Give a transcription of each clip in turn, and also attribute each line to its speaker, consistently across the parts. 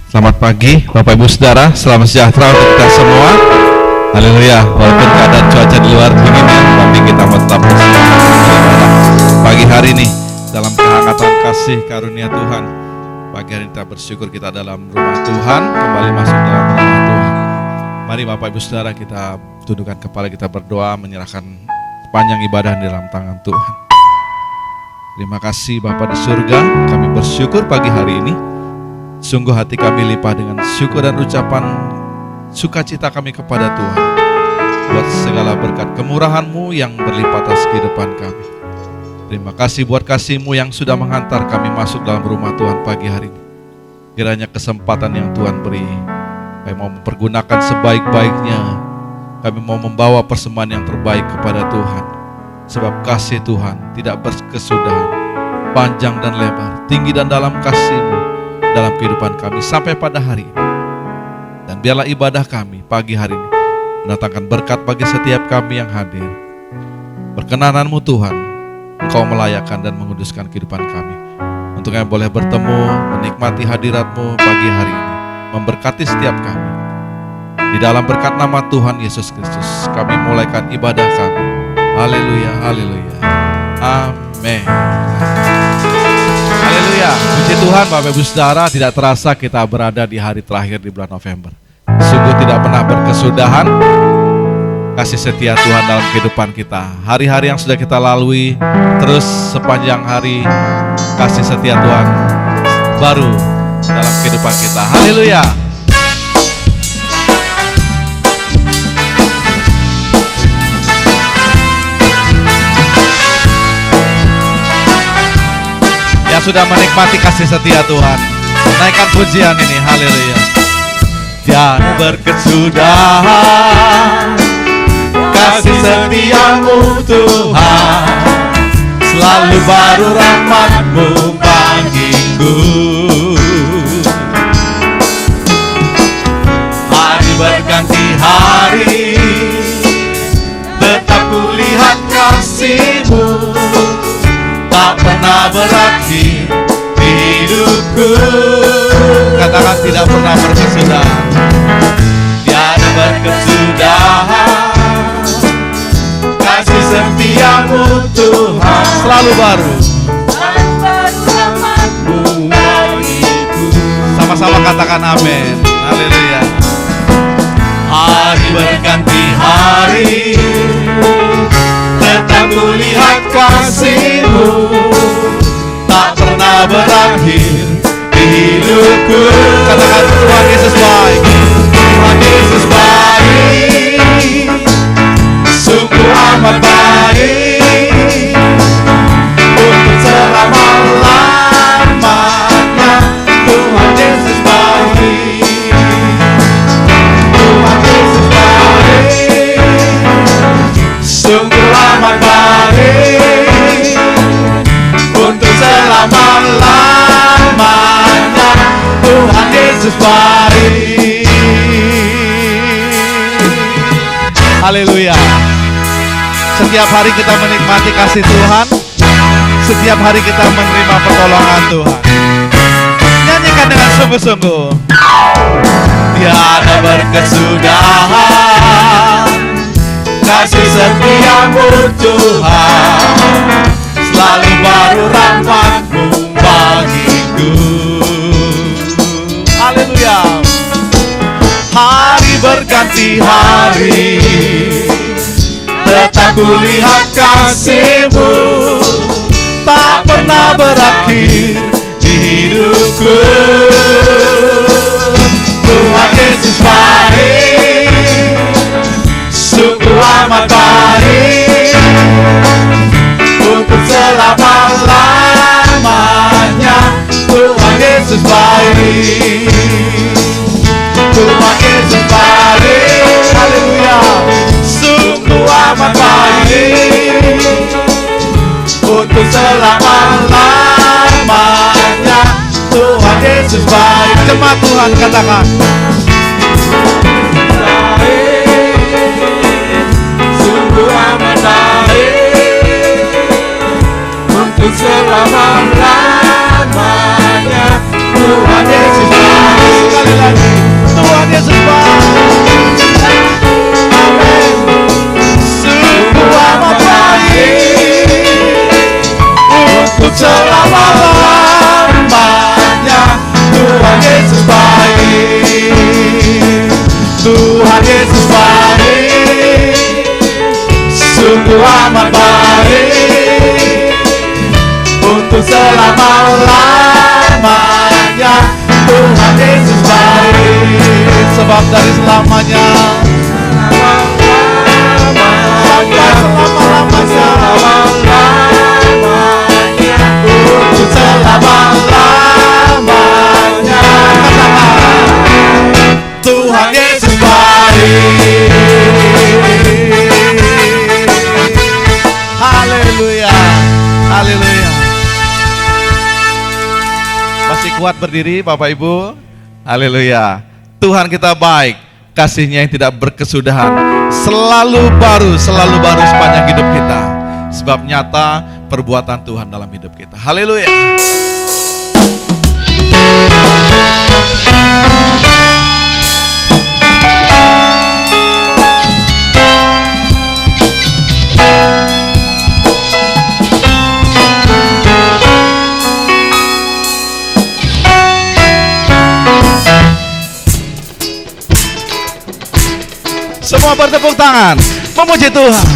Speaker 1: Selamat pagi Bapak Ibu Saudara, selamat sejahtera untuk kita semua. Haleluya. Walaupun keadaan cuaca di luar dingin ya, tapi kita tetap bersemangat beribadah pagi hari ini dalam kehangatan kasih karunia Tuhan. Pagi hari ini kita bersyukur kita dalam rumah Tuhan, kembali masuk dalam rumah Tuhan. Mari Bapak Ibu Saudara, kita tundukkan kepala, kita berdoa, menyerahkan sepanjang ibadah di dalam tangan Tuhan. Terima kasih Bapa di surga, kami bersyukur pagi hari ini. Sungguh hati kami limpah dengan syukur dan ucapan sukacita kami kepada Tuhan buat segala berkat kemurahan-Mu yang berlimpah atas kehidupan kami. Terima kasih buat kasih-Mu yang sudah menghantar kami masuk dalam rumah Tuhan pagi hari ini. Kiranya kesempatan yang Tuhan beri, kami mau mempergunakan sebaik-baiknya. Kami mau membawa persembahan yang terbaik kepada Tuhan. Sebab kasih Tuhan tidak berkesudahan, panjang dan lebar, tinggi dan dalam kasih-Mu dalam kehidupan kami sampai pada hari ini. Dan biarlah ibadah kami pagi hari ini mendatangkan berkat bagi setiap kami yang hadir. Berkenan-Mu Tuhan, Engkau melayakkan dan menguduskan kehidupan kami. Untuk kami boleh bertemu, menikmati hadirat-Mu pagi hari ini, memberkati setiap kami. Di dalam berkat nama Tuhan Yesus Kristus, kami mulaikan ibadah kami. Haleluya, haleluya, amin. Haleluya, puji Tuhan Bapak Ibu Saudara, tidak terasa kita berada di hari terakhir di bulan November. Sungguh tidak pernah berkesudahan kasih setia Tuhan dalam kehidupan kita. Hari-hari yang sudah kita lalui, terus sepanjang hari kasih setia Tuhan baru dalam kehidupan kita. Haleluya. Sudah menikmati kasih setia Tuhan, naikkan pujian ini, haleluya. Tiada berkesudahan kasih setiamu Tuhan, selalu baru rahmat-Mu bagiku. Hari berganti hari, tetap kulihat kasih-Mu, tak pernah berakhir di hidupku. Katakan tidak pernah berkesudahan, tiada berkesudahan. Kasih setiamu Tuhan, selalu baru, selalu baru rahmat-Mu bagiku. Sama-sama katakan amin. Haleluya. Hari berganti hari, tetap kulihat kasih-Mu, tak pernah berakhir di hidupku. Katakan Tuhan Yesus baik, Tuhan Yesus baik, sungguh amat baik, untuk selama-lamanya. Tuhan Yesus baik, Tuhan Yesus baik, sungguh amat baik, untuk selama-lamanya. Tuhan Yesus baik. Haleluya. Setiap hari kita menikmati kasih Tuhan, setiap hari kita menerima pertolongan Tuhan. Nyanyikan dengan sungguh-sungguh. Tiada berkesudahan kasih setiamu Tuhan, selalu baru rahmat-Mu bagiku. Haleluya. Hari berganti hari, tetap kulihat kasih-Mu, tak pernah berakhir di hidupku. Tuhan Yesus baik, sungguh amat baik, untuk selama-lamanya. Tuhan Yesus baik, Tuhan Yesus baik. Haleluya. Sungguh amat baik, untuk selama-lamanya. Tuhan Yesus baik. Jemaat Tuhan katakan, baik, sungguh amat baik, untuk selama-lamanya. Tuhan Yesus baik. Sekali lagi, Tuhan Yesus baik. Amin. Sungguh amat baik, untuk selama-lamanya. Tuhan Yesus baik, Tuhan Yesus baik, sungguh amat baik, untuk selama-lamanya. Tuhan Yesus baik, sebab dari selamanya sampai selama-lamanya, untuk selama-lamanya. Tuhan Yesus baik. Haleluya, haleluya. Masih kuat berdiri Bapak Ibu? Haleluya. Tuhan kita baik, kasih-Nya yang tidak berkesudahan, selalu baru sepanjang hidup kita. Sebab nyata perbuatan Tuhan dalam hidup kita. Haleluya. Semua bertepuk tangan, memuji Tuhan.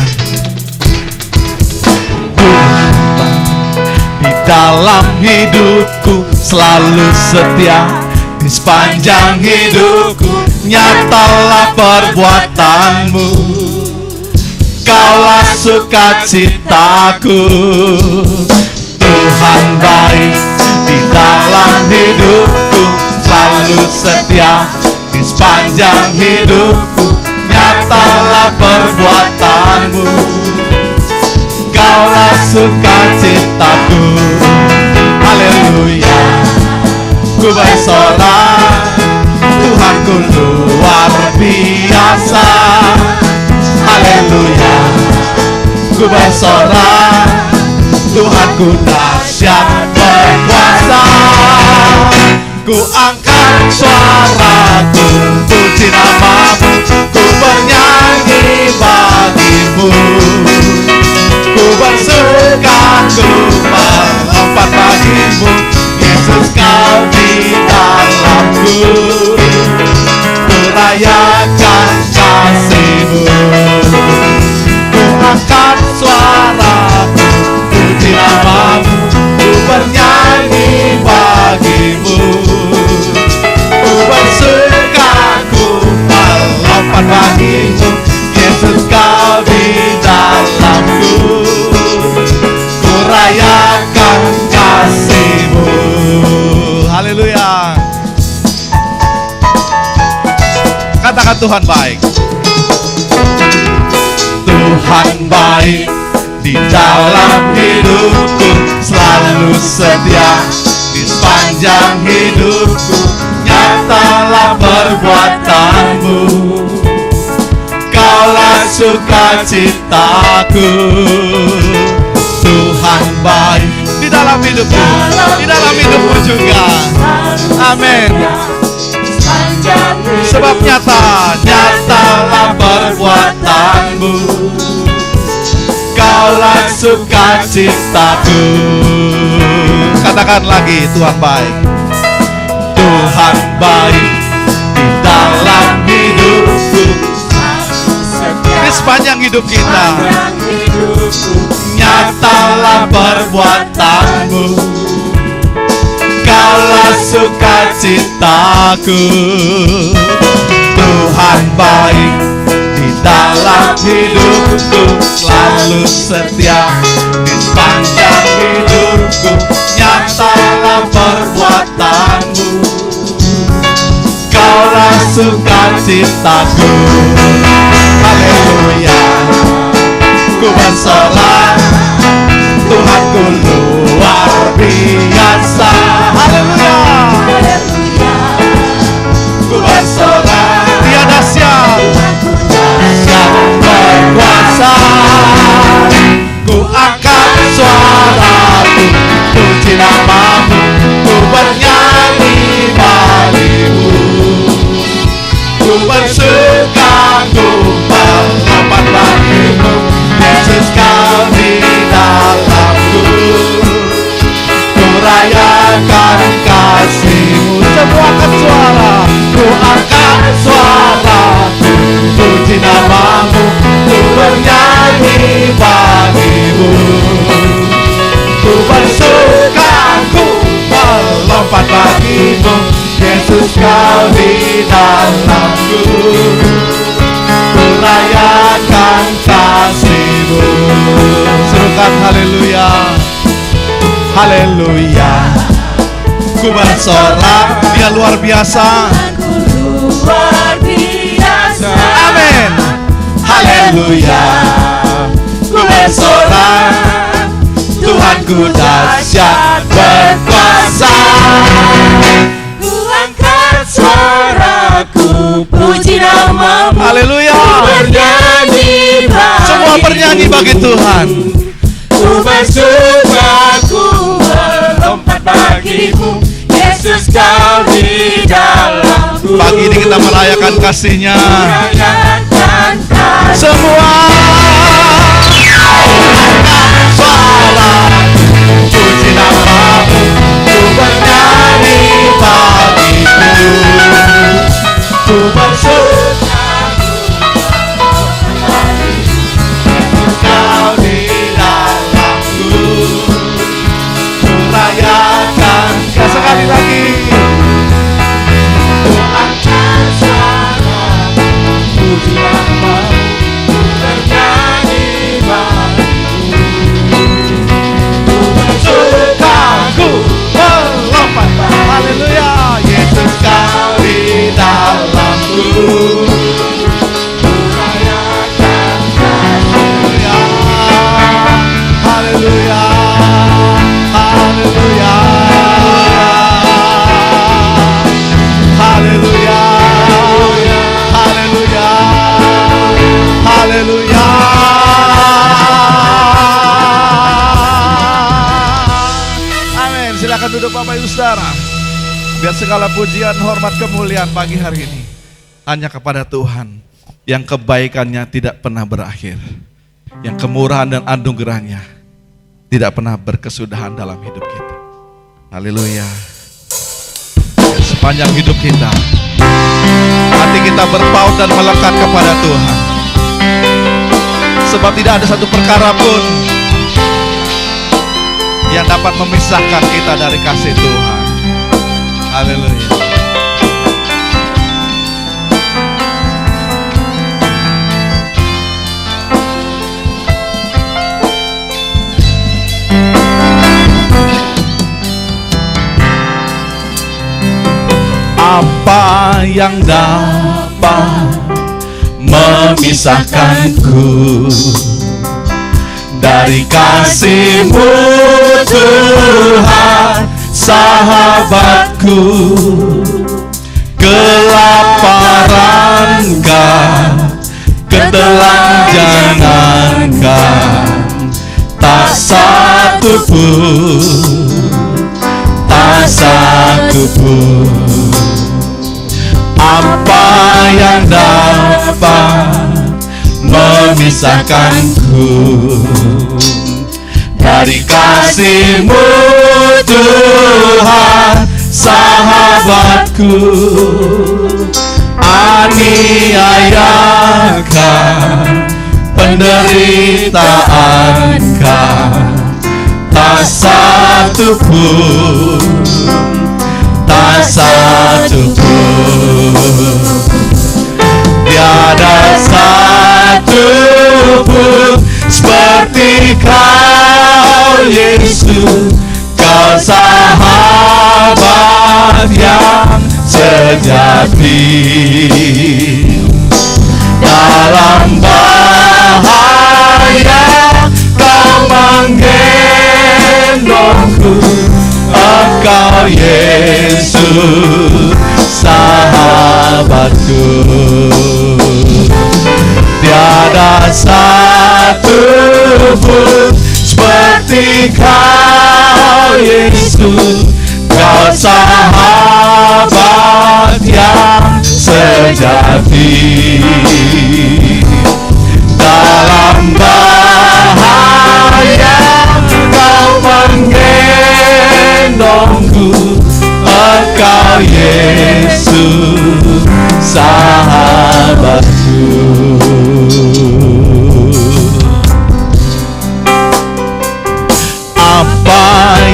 Speaker 1: Di dalam hidupku selalu setia, di sepanjang hidupku nyatalah perbuatan-Mu. Kaulah sukacitaku, Tuhan baik. Di dalam hidupku selalu setia, di sepanjang hidupku nyatalah nyatalah perbuatanmu, Kaulah sukacitaku. Haleluya, ku bersorak, Tuhanku luar biasa. Haleluya, ku bersorak, Tuhanku dahsyat berkuasa. Ku angkat suaraku, puji namamu, ku bernyanyi bagimu. Ku bersuka, ku melompat bagimu, Yesus kau di dalamku. Ku rayakan kasih-Mu. Ku angkat suaraku, puji namamu, ku bernyanyi bagimu. Ku bersuka, ku melompat bagimu, Yesus kau di dalamku. Ku rayakan kasih-Mu. Haleluya. Katakan Tuhan baik. Tuhan baik di dalam hidupku, selalu setia di sepanjang hidupku. Nyatalah perbuatanmu, Kaulah sukacitaku. Tuhan baik di dalam hidupku, di dalam hidupku juga. Amin. Sebab nyatalah perbuatanmu, Kaulah sukacitaku. Katakan lagi, Tuhan baik. Tuhan baik di dalam hidupku, di sepanjang hidup kita. Nyatalah perbuatanmu, Kaulah sukacitaku. Tuhan baik di dalam hidupku, selalu setia di sepanjang hidupku. Nyatalah perbuatanmu, Kaulah sukacitaku. Haleluya, ku bersorak, Tuhanku luar biasa. Haleluya, ku bersorak, Dia dahsyat, dahsyat berkuasa. Ku angkat suaraku, puji namamu, ku bernyanyi bagimu. Ku bersuka, ku melompat bagimu, Yesus kau di dalamku. Ku rayakan kasih-Mu. Semua angkat suara, ku angkat suaraku, puji namamu, ku bernyanyi bagimu. Ku bersuka, ku melompat bagimu, Yesus kau di dalamku. Ku rayakan kasih-Mu. Serukan haleluya, haleluya. Ku bersorak, Dia luar biasa. Amin. Haleluya. Ku bersorak, Tuhanku dahsyat berkuasa.
Speaker 2: Ku angkat suaraku, puji namamu.
Speaker 1: Haleluya.
Speaker 2: Bernyanyi bagimu.
Speaker 1: Semua bernyanyi bagi Tuhan.
Speaker 2: Ku bersuka, ku melompat bagimu, Yesus kau di dalamku.
Speaker 1: Pagi ini kita merayakan kasih-Nya.
Speaker 2: Merayakan kasih.
Speaker 1: Semua suara, puji namamu, ku bernyanyi bagimu. Ku bersuka, Kau di dalamku. Ku rayakan sekali lagi. Ku angkat suara, puji namamu, ku bernyanyi duduk Bapak Ibu Saudara. Biar segala pujian, hormat, kemuliaan pagi hari ini hanya kepada Tuhan yang kebaikannya tidak pernah berakhir, yang kemurahan dan anugerahnya tidak pernah berkesudahan dalam hidup kita. Haleluya. Sepanjang hidup kita, hati kita berpaut dan melekat kepada Tuhan. Sebab tidak ada satu perkara pun yang dapat memisahkan kita dari kasih Tuhan. Haleluya. Apa yang dapat memisahkanku dari kasih-Mu Tuhan, sahabatku? Kelaparan ketelanjangan, tak satu pun. Apa yang dapat memisahkanku dari kasih-Mu Tuhan, sahabatku? Aniayakan, penderitaankan, tak satu pun. Tiada satu pun seperti Kau, Yesus. Kau sahabat yang sejati. Dalam bahaya Kau menggendongku. Engkau Yesus, sahabatku. Tiada satu pun seperti Kau, Yesus. Kau sahabat yang sejati. Dalam bahaya Kau menggendongku. Engkau Yesus, sahabatku. Apa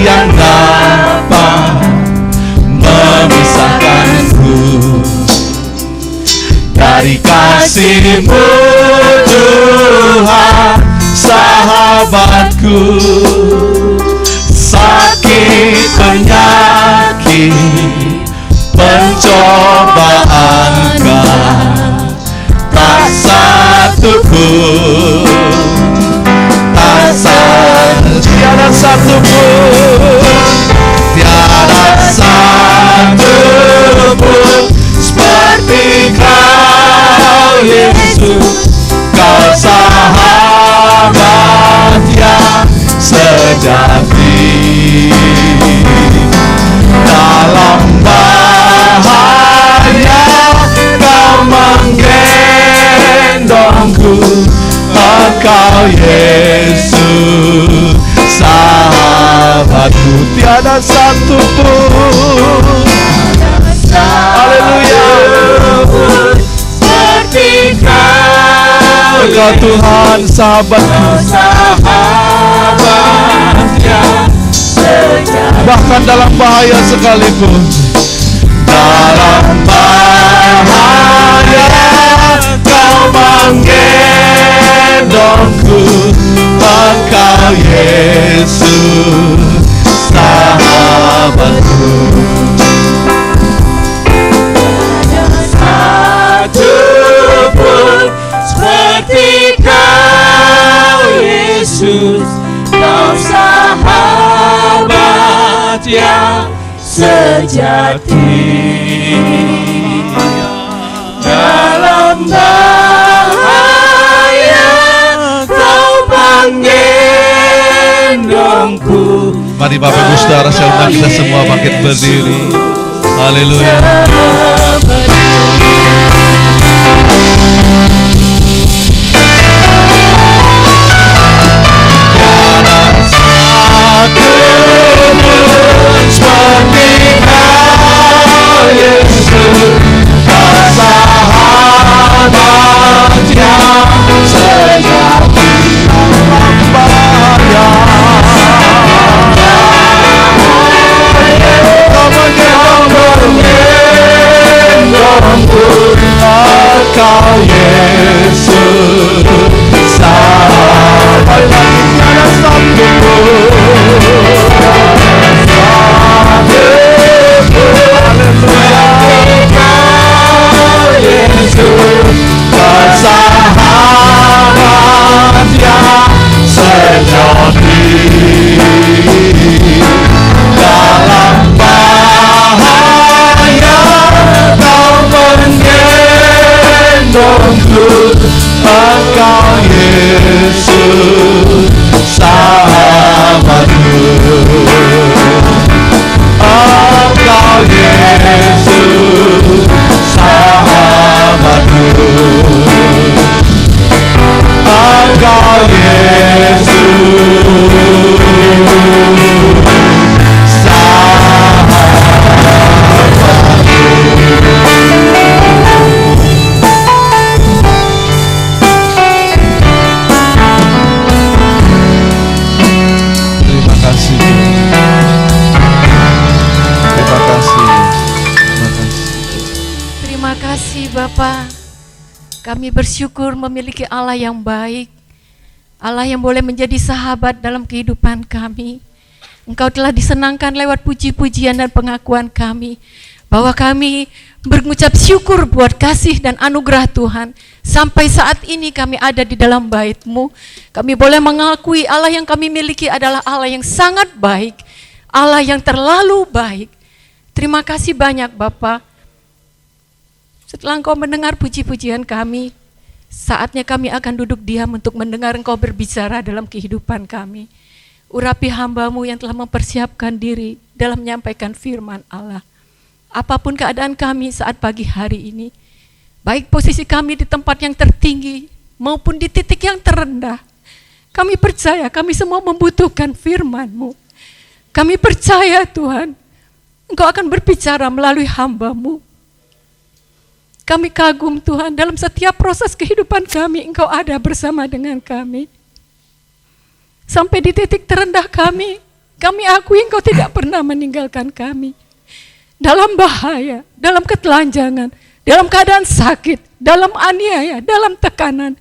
Speaker 1: yang dapat memisahkanku dari kasih-Mu Tuhan, sahabatku? Sakit, penyakit, pencobaan, tak satu pun, tiada satu pun seperti Kau, Yesus. Kau sahabat yang sejati. Dalam bahaya Kau menggendongku. Engkau Yesus, sahabatku. Tiada satu pun, haleluya, seperti Kau, Engkau Tuhan, sahabatku. Bahkan dalam bahaya sekalipun, dalam bahaya Kau menggendongku. Engkau Yesus, sahabatku. Tiada satu pun seperti Kau, Yesus. Kau sahabat yang sejati. Dalam bahaya Kau menggendongku. Mari Bapak Ibu Saudara, saya undang kita semua bangkit berdiri. Haleluya.
Speaker 2: Kau Yesus, sampai lagi tiada sambungku. Haleluya, Kau Yesus, bersahabat yang sejati dalam bahaya. Kau menggendongku, Engkau Yesus, sahabatku. Engkau Yesus, sahabatku. Engkau Yesus,
Speaker 3: Bapa, kami bersyukur memiliki Allah yang baik, Allah yang boleh menjadi sahabat dalam kehidupan kami. Engkau telah disenangkan lewat puji-pujian dan pengakuan kami, bahwa kami mengucap syukur buat kasih dan anugerah Tuhan. Sampai saat ini kami ada di dalam bait-Mu, kami boleh mengakui Allah yang kami miliki adalah Allah yang sangat baik, Allah yang terlalu baik. Terima kasih banyak Bapa. Setelah Engkau mendengar puji-pujian kami, saatnya kami akan duduk diam untuk mendengar Engkau berbicara dalam kehidupan kami. Urapi hamba-Mu yang telah mempersiapkan diri dalam menyampaikan firman Allah. Apapun keadaan kami saat pagi hari ini, baik posisi kami di tempat yang tertinggi maupun di titik yang terendah, kami percaya kami semua membutuhkan firman-Mu. Kami percaya Tuhan, Engkau akan berbicara melalui hamba-Mu. Kami kagum Tuhan, dalam setiap proses kehidupan kami, Engkau ada bersama dengan kami. Sampai di titik terendah kami akui Engkau tidak pernah meninggalkan kami. Dalam bahaya, dalam ketelanjangan, dalam keadaan sakit, dalam aniaya, dalam tekanan.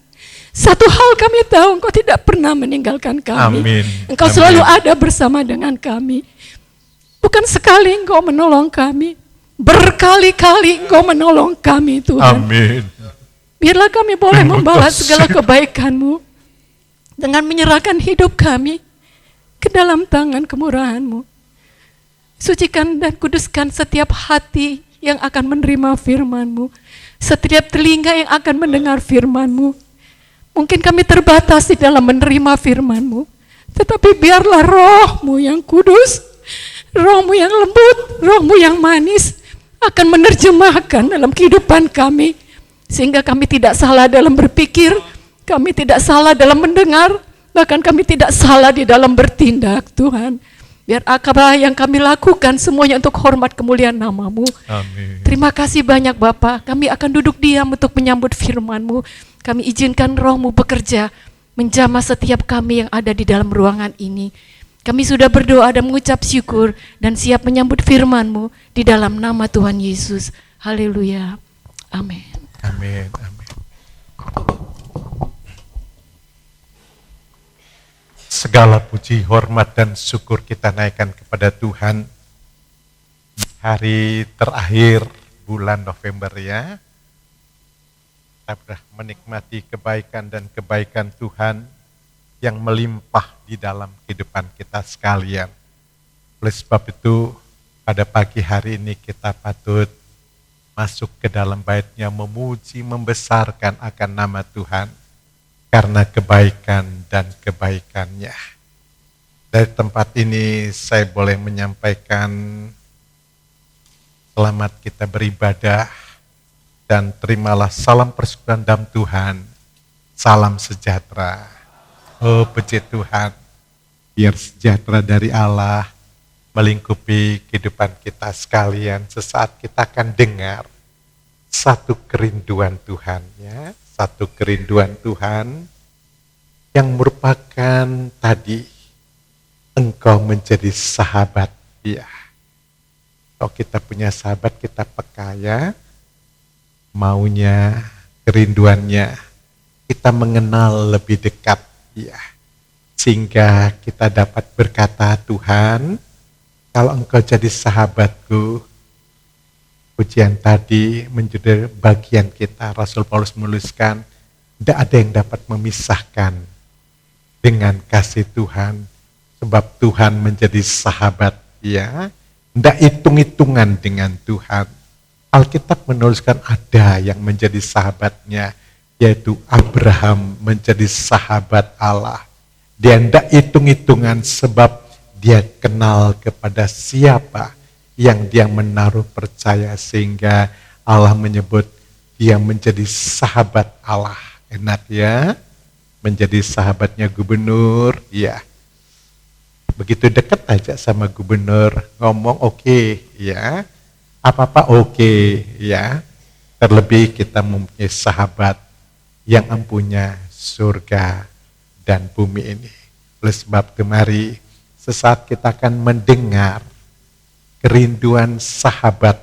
Speaker 3: Satu hal kami tahu, Engkau tidak pernah meninggalkan kami.
Speaker 2: Amin.
Speaker 3: Engkau selalu ada bersama dengan kami. Bukan sekali Engkau menolong kami, berkali-kali Engkau menolong kami Tuhan.
Speaker 2: Amin.
Speaker 3: Biarlah kami boleh membalas segala kebaikan-Mu dengan menyerahkan hidup kami ke dalam tangan kemurahan-Mu. Sucikan dan kuduskan setiap hati yang akan menerima firman-Mu, setiap telinga yang akan mendengar firman-Mu. Mungkin kami terbatas di dalam menerima firman-Mu, tetapi biarlah Roh-Mu yang kudus, Roh-Mu yang lembut, Roh-Mu yang manis akan menerjemahkan dalam kehidupan kami, sehingga kami tidak salah dalam berpikir, kami tidak salah dalam mendengar, bahkan kami tidak salah di dalam bertindak Tuhan. Biar apa yang kami lakukan semuanya untuk hormat kemuliaan nama-Mu.
Speaker 2: Amin.
Speaker 3: Terima kasih banyak Bapa. Kami akan duduk diam untuk menyambut firman-Mu. Kami izinkan Roh-Mu bekerja menjamah setiap kami yang ada di dalam ruangan ini. Kami sudah berdoa dan mengucap syukur dan siap menyambut firman-Mu di dalam nama Tuhan Yesus. Haleluya. Amin.
Speaker 2: Amin. Amin. Segala puji, hormat, dan syukur kita naikkan kepada Tuhan. Hari terakhir bulan November ya. Kita sudah menikmati kebaikan dan kebaikan Tuhan yang melimpah di dalam kehidupan kita sekalian. Oleh sebab itu, pada pagi hari ini kita patut masuk ke dalam bait-Nya, memuji, membesarkan akan nama Tuhan karena kebaikan dan kebaikan-Nya. Dari tempat ini saya boleh menyampaikan selamat kita beribadah dan terimalah salam persekutuan dalam Tuhan. Salam sejahtera. Oh puji Tuhan, biar sejahtera dari Allah melingkupi kehidupan kita sekalian. Sesaat kita akan dengar satu kerinduan Tuhan, ya, satu kerinduan Tuhan yang merupakan tadi engkau menjadi sahabat dia. Kalau kita punya sahabat, kita peka, ya, maunya, kerinduannya, kita mengenal lebih dekat dia, sehingga kita dapat berkata, Tuhan, kalau engkau jadi sahabatku, pujian tadi menjadi bagian kita. Rasul Paulus menuliskan, tidak ada yang dapat memisahkan dengan kasih Tuhan, sebab Tuhan menjadi sahabat dia. Tidak hitung-hitungan dengan Tuhan. Alkitab menuliskan ada yang menjadi sahabatnya, yaitu Abraham menjadi sahabat Allah. Dia tidak hitung-hitungan sebab dia kenal kepada siapa yang dia menaruh percaya, sehingga Allah menyebut dia menjadi sahabat Allah. Enak, ya, menjadi sahabatnya gubernur, ya. Begitu dekat aja sama gubernur, ngomong oke, ya. Apa-apa oke, ya. Terlebih kita mempunyai sahabat yang empunya surga dan bumi ini. Oleh sebab itu mari sesaat kita akan mendengar kerinduan sahabat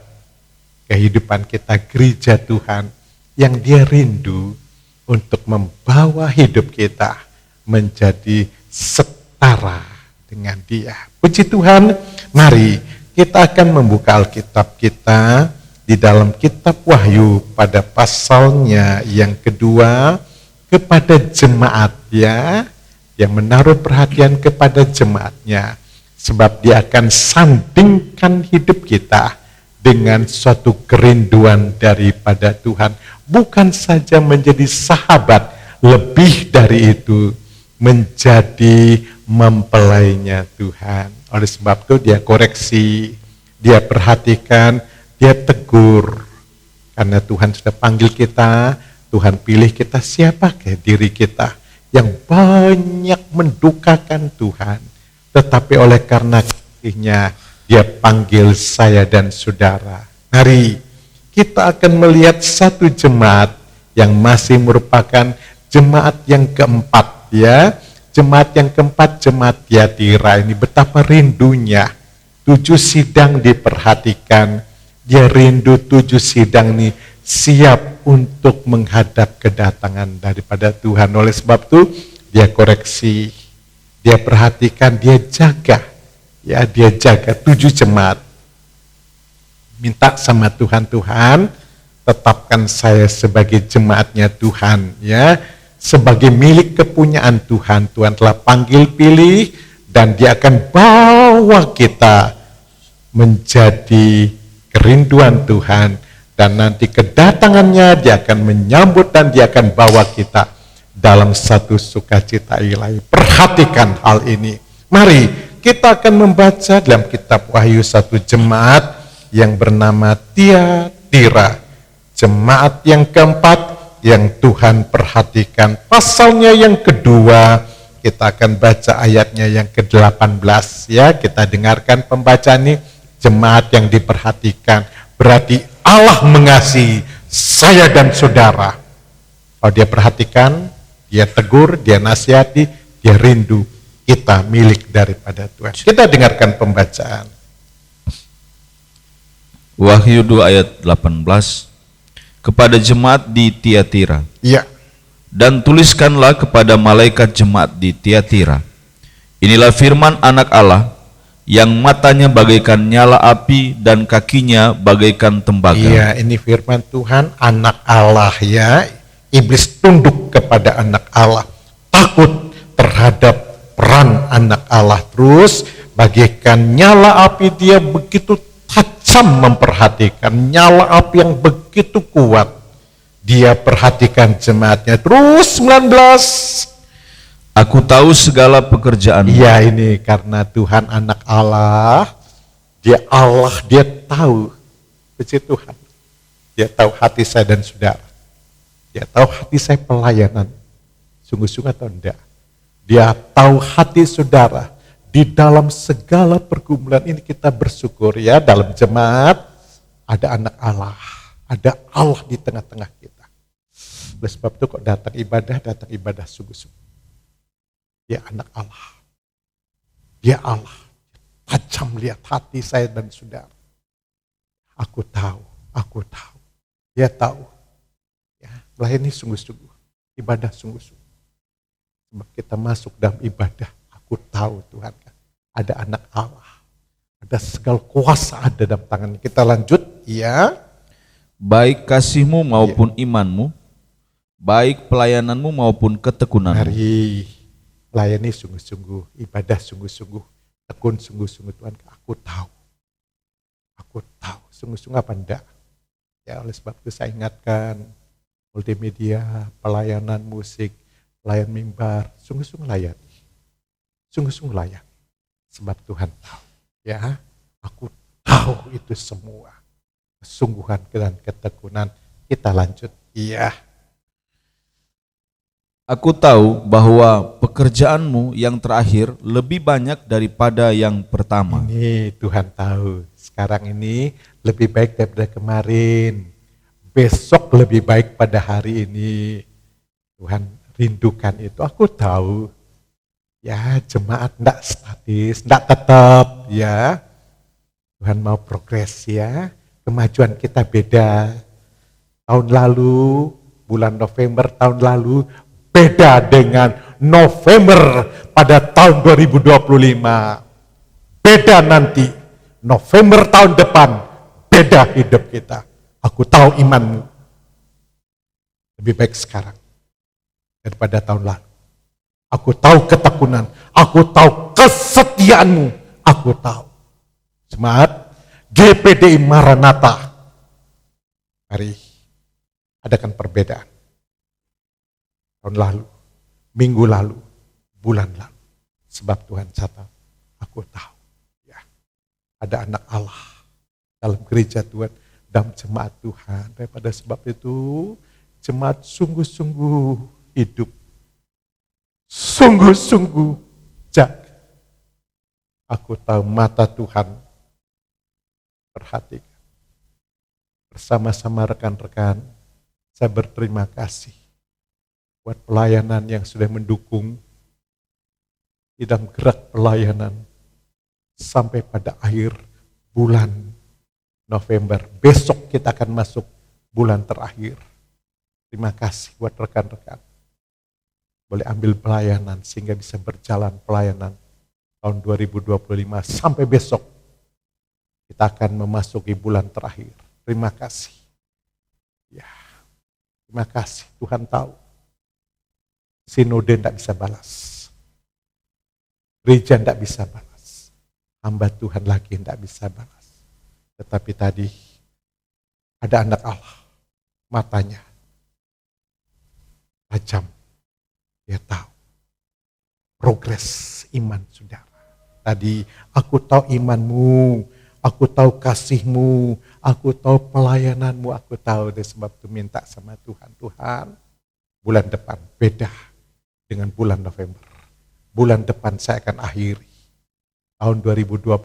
Speaker 2: kehidupan kita, gereja Tuhan, yang dia rindu untuk membawa hidup kita menjadi setara dengan dia. Puji Tuhan, mari kita akan membuka Alkitab kita di dalam kitab Wahyu pada pasalnya yang kedua, kepada jemaat, ya, yang menaruh perhatian kepada jemaatnya, sebab dia akan sandingkan hidup kita dengan suatu kerinduan daripada Tuhan. Bukan saja menjadi sahabat, lebih dari itu menjadi mempelainya Tuhan. Oleh sebab itu dia koreksi, dia perhatikan, dia tegur. Karena Tuhan sudah panggil kita, Tuhan pilih kita, siapakah diri kita yang banyak mendukakan Tuhan, tetapi oleh karena kasih-Nya dia panggil saya dan saudara. Mari kita akan melihat satu jemaat yang masih merupakan jemaat yang keempat, ya. Jemaat yang keempat, jemaat Tiatira ini betapa rindunya 7 sidang diperhatikan. Dia rindu 7 sidang ini siap untuk menghadap kedatangan daripada Tuhan. Oleh sebab itu dia koreksi, dia perhatikan, dia jaga, ya, dia jaga 7 jemaat. Minta sama Tuhan, Tuhan tetapkan saya sebagai jemaatnya Tuhan, ya, sebagai milik kepunyaan Tuhan. Tuhan telah panggil, pilih, dan dia akan bawa kita menjadi kerinduan Tuhan. Dan nanti kedatangannya dia akan menyambut dan dia akan bawa kita dalam satu sukacita ilahi. Perhatikan hal ini. Mari kita akan membaca dalam kitab Wahyu satu jemaat yang bernama Tiatira. Jemaat yang keempat yang Tuhan perhatikan. Pasalnya yang kedua, kita akan baca ayatnya yang ke-18, ya. Kita dengarkan pembacaan ini. Jemaat yang diperhatikan berarti Allah mengasihi saya dan saudara. Kalau dia perhatikan, dia tegur, dia nasihati, dia rindu kita milik daripada Tuhan. Kita dengarkan pembacaan.
Speaker 1: Wahyu 2 ayat 18. Kepada jemaat di Tiatira.
Speaker 2: Iya.
Speaker 1: Dan tuliskanlah kepada malaikat jemaat di Tiatira. Inilah firman anak Allah, yang matanya bagaikan nyala api dan kakinya bagaikan tembaga.
Speaker 2: Iya, ini firman Tuhan, anak Allah, ya. Iblis tunduk kepada anak Allah, takut terhadap peran anak Allah. Terus bagaikan nyala api, dia begitu tajam memperhatikan, nyala api yang begitu kuat. Dia perhatikan jemaatnya. Terus 19,
Speaker 1: Aku tahu segala pekerjaan.
Speaker 2: Iya, ini karena Tuhan anak Allah, dia tahu puji Tuhan. Dia tahu hati saya dan saudara. Dia tahu hati saya pelayanan, sungguh-sungguh atau enggak. Dia tahu hati saudara. Di dalam segala pergumulan ini kita bersyukur ya, dalam jemaat ada anak Allah. Ada Allah di tengah-tengah kita. Oleh sebab itu kok datang ibadah sungguh-sungguh. Dia anak Allah. Dia Allah. Tajam lihat hati saya dan saudara. Aku tahu. Dia tahu. Ya, melayani sungguh-sungguh. Ibadah sungguh-sungguh. Sebab kita masuk dalam ibadah. Aku tahu Tuhan. Ada anak Allah. Ada segala kuasa ada dalam tangan. Kita lanjut. Ya.
Speaker 1: Baik kasihmu maupun imanmu, baik pelayananmu maupun ketekunanmu.
Speaker 2: Mari layani sungguh-sungguh, ibadah sungguh-sungguh, tekun sungguh-sungguh Tuhan. Aku tahu, sungguh-sungguh apa enggak? Ya, oleh sebab itu saya ingatkan, multimedia, pelayanan musik, pelayan mimbar, sungguh-sungguh layani, sebab Tuhan tahu. Ya, aku tahu itu semua, kesungguhan dan ketekunan. Kita lanjut. Iya.
Speaker 1: Aku tahu bahwa pekerjaanmu yang terakhir lebih banyak daripada yang pertama.
Speaker 2: Ini Tuhan tahu. Sekarang ini lebih baik daripada kemarin. Besok lebih baik pada hari ini. Tuhan rindukan itu. Aku tahu. Ya, jemaat enggak statis, enggak tetap ya. Tuhan mau progres ya. Kemajuan kita beda. Tahun lalu, bulan November tahun lalu beda dengan November pada tahun 2025. Beda nanti. November tahun depan, beda hidup kita. Aku tahu imanmu. Lebih baik sekarang daripada tahun lalu. Aku tahu ketekunan. Aku tahu kesetiaanmu. Aku tahu. Semangat GPDI Maranatha. Mari adakan perbedaan. Tahun lalu, minggu lalu, bulan lalu. Sebab Tuhan catat, aku tahu. Ya, ada anak Allah dalam gereja Tuhan, dalam jemaat Tuhan. Daripada sebab itu, jemaat sungguh-sungguh hidup. Sungguh-sungguh jaga. Aku tahu mata Tuhan perhatikan. Bersama-sama rekan-rekan, saya berterima kasih buat pelayanan yang sudah mendukung di dalam gerak pelayanan sampai pada akhir bulan November. Besok kita akan masuk bulan terakhir. Terima kasih buat rekan-rekan. Boleh ambil pelayanan sehingga bisa berjalan pelayanan tahun 2025 sampai besok. Kita akan memasuki bulan terakhir. Terima kasih. Ya, terima kasih. Tuhan tahu. Sinode tidak bisa balas. Gereja tidak bisa balas. Hamba Tuhan lagi tidak bisa balas. Tetapi tadi ada anak Allah. Matanya tajam. Dia tahu. Progres iman saudara. Tadi aku tahu imanmu. Aku tahu kasihmu. Aku tahu pelayananmu. Aku tahu. Dan sebab itu minta sama Tuhan. Tuhan, bulan depan beda dengan bulan November. Bulan depan saya akan akhiri. Tahun 2025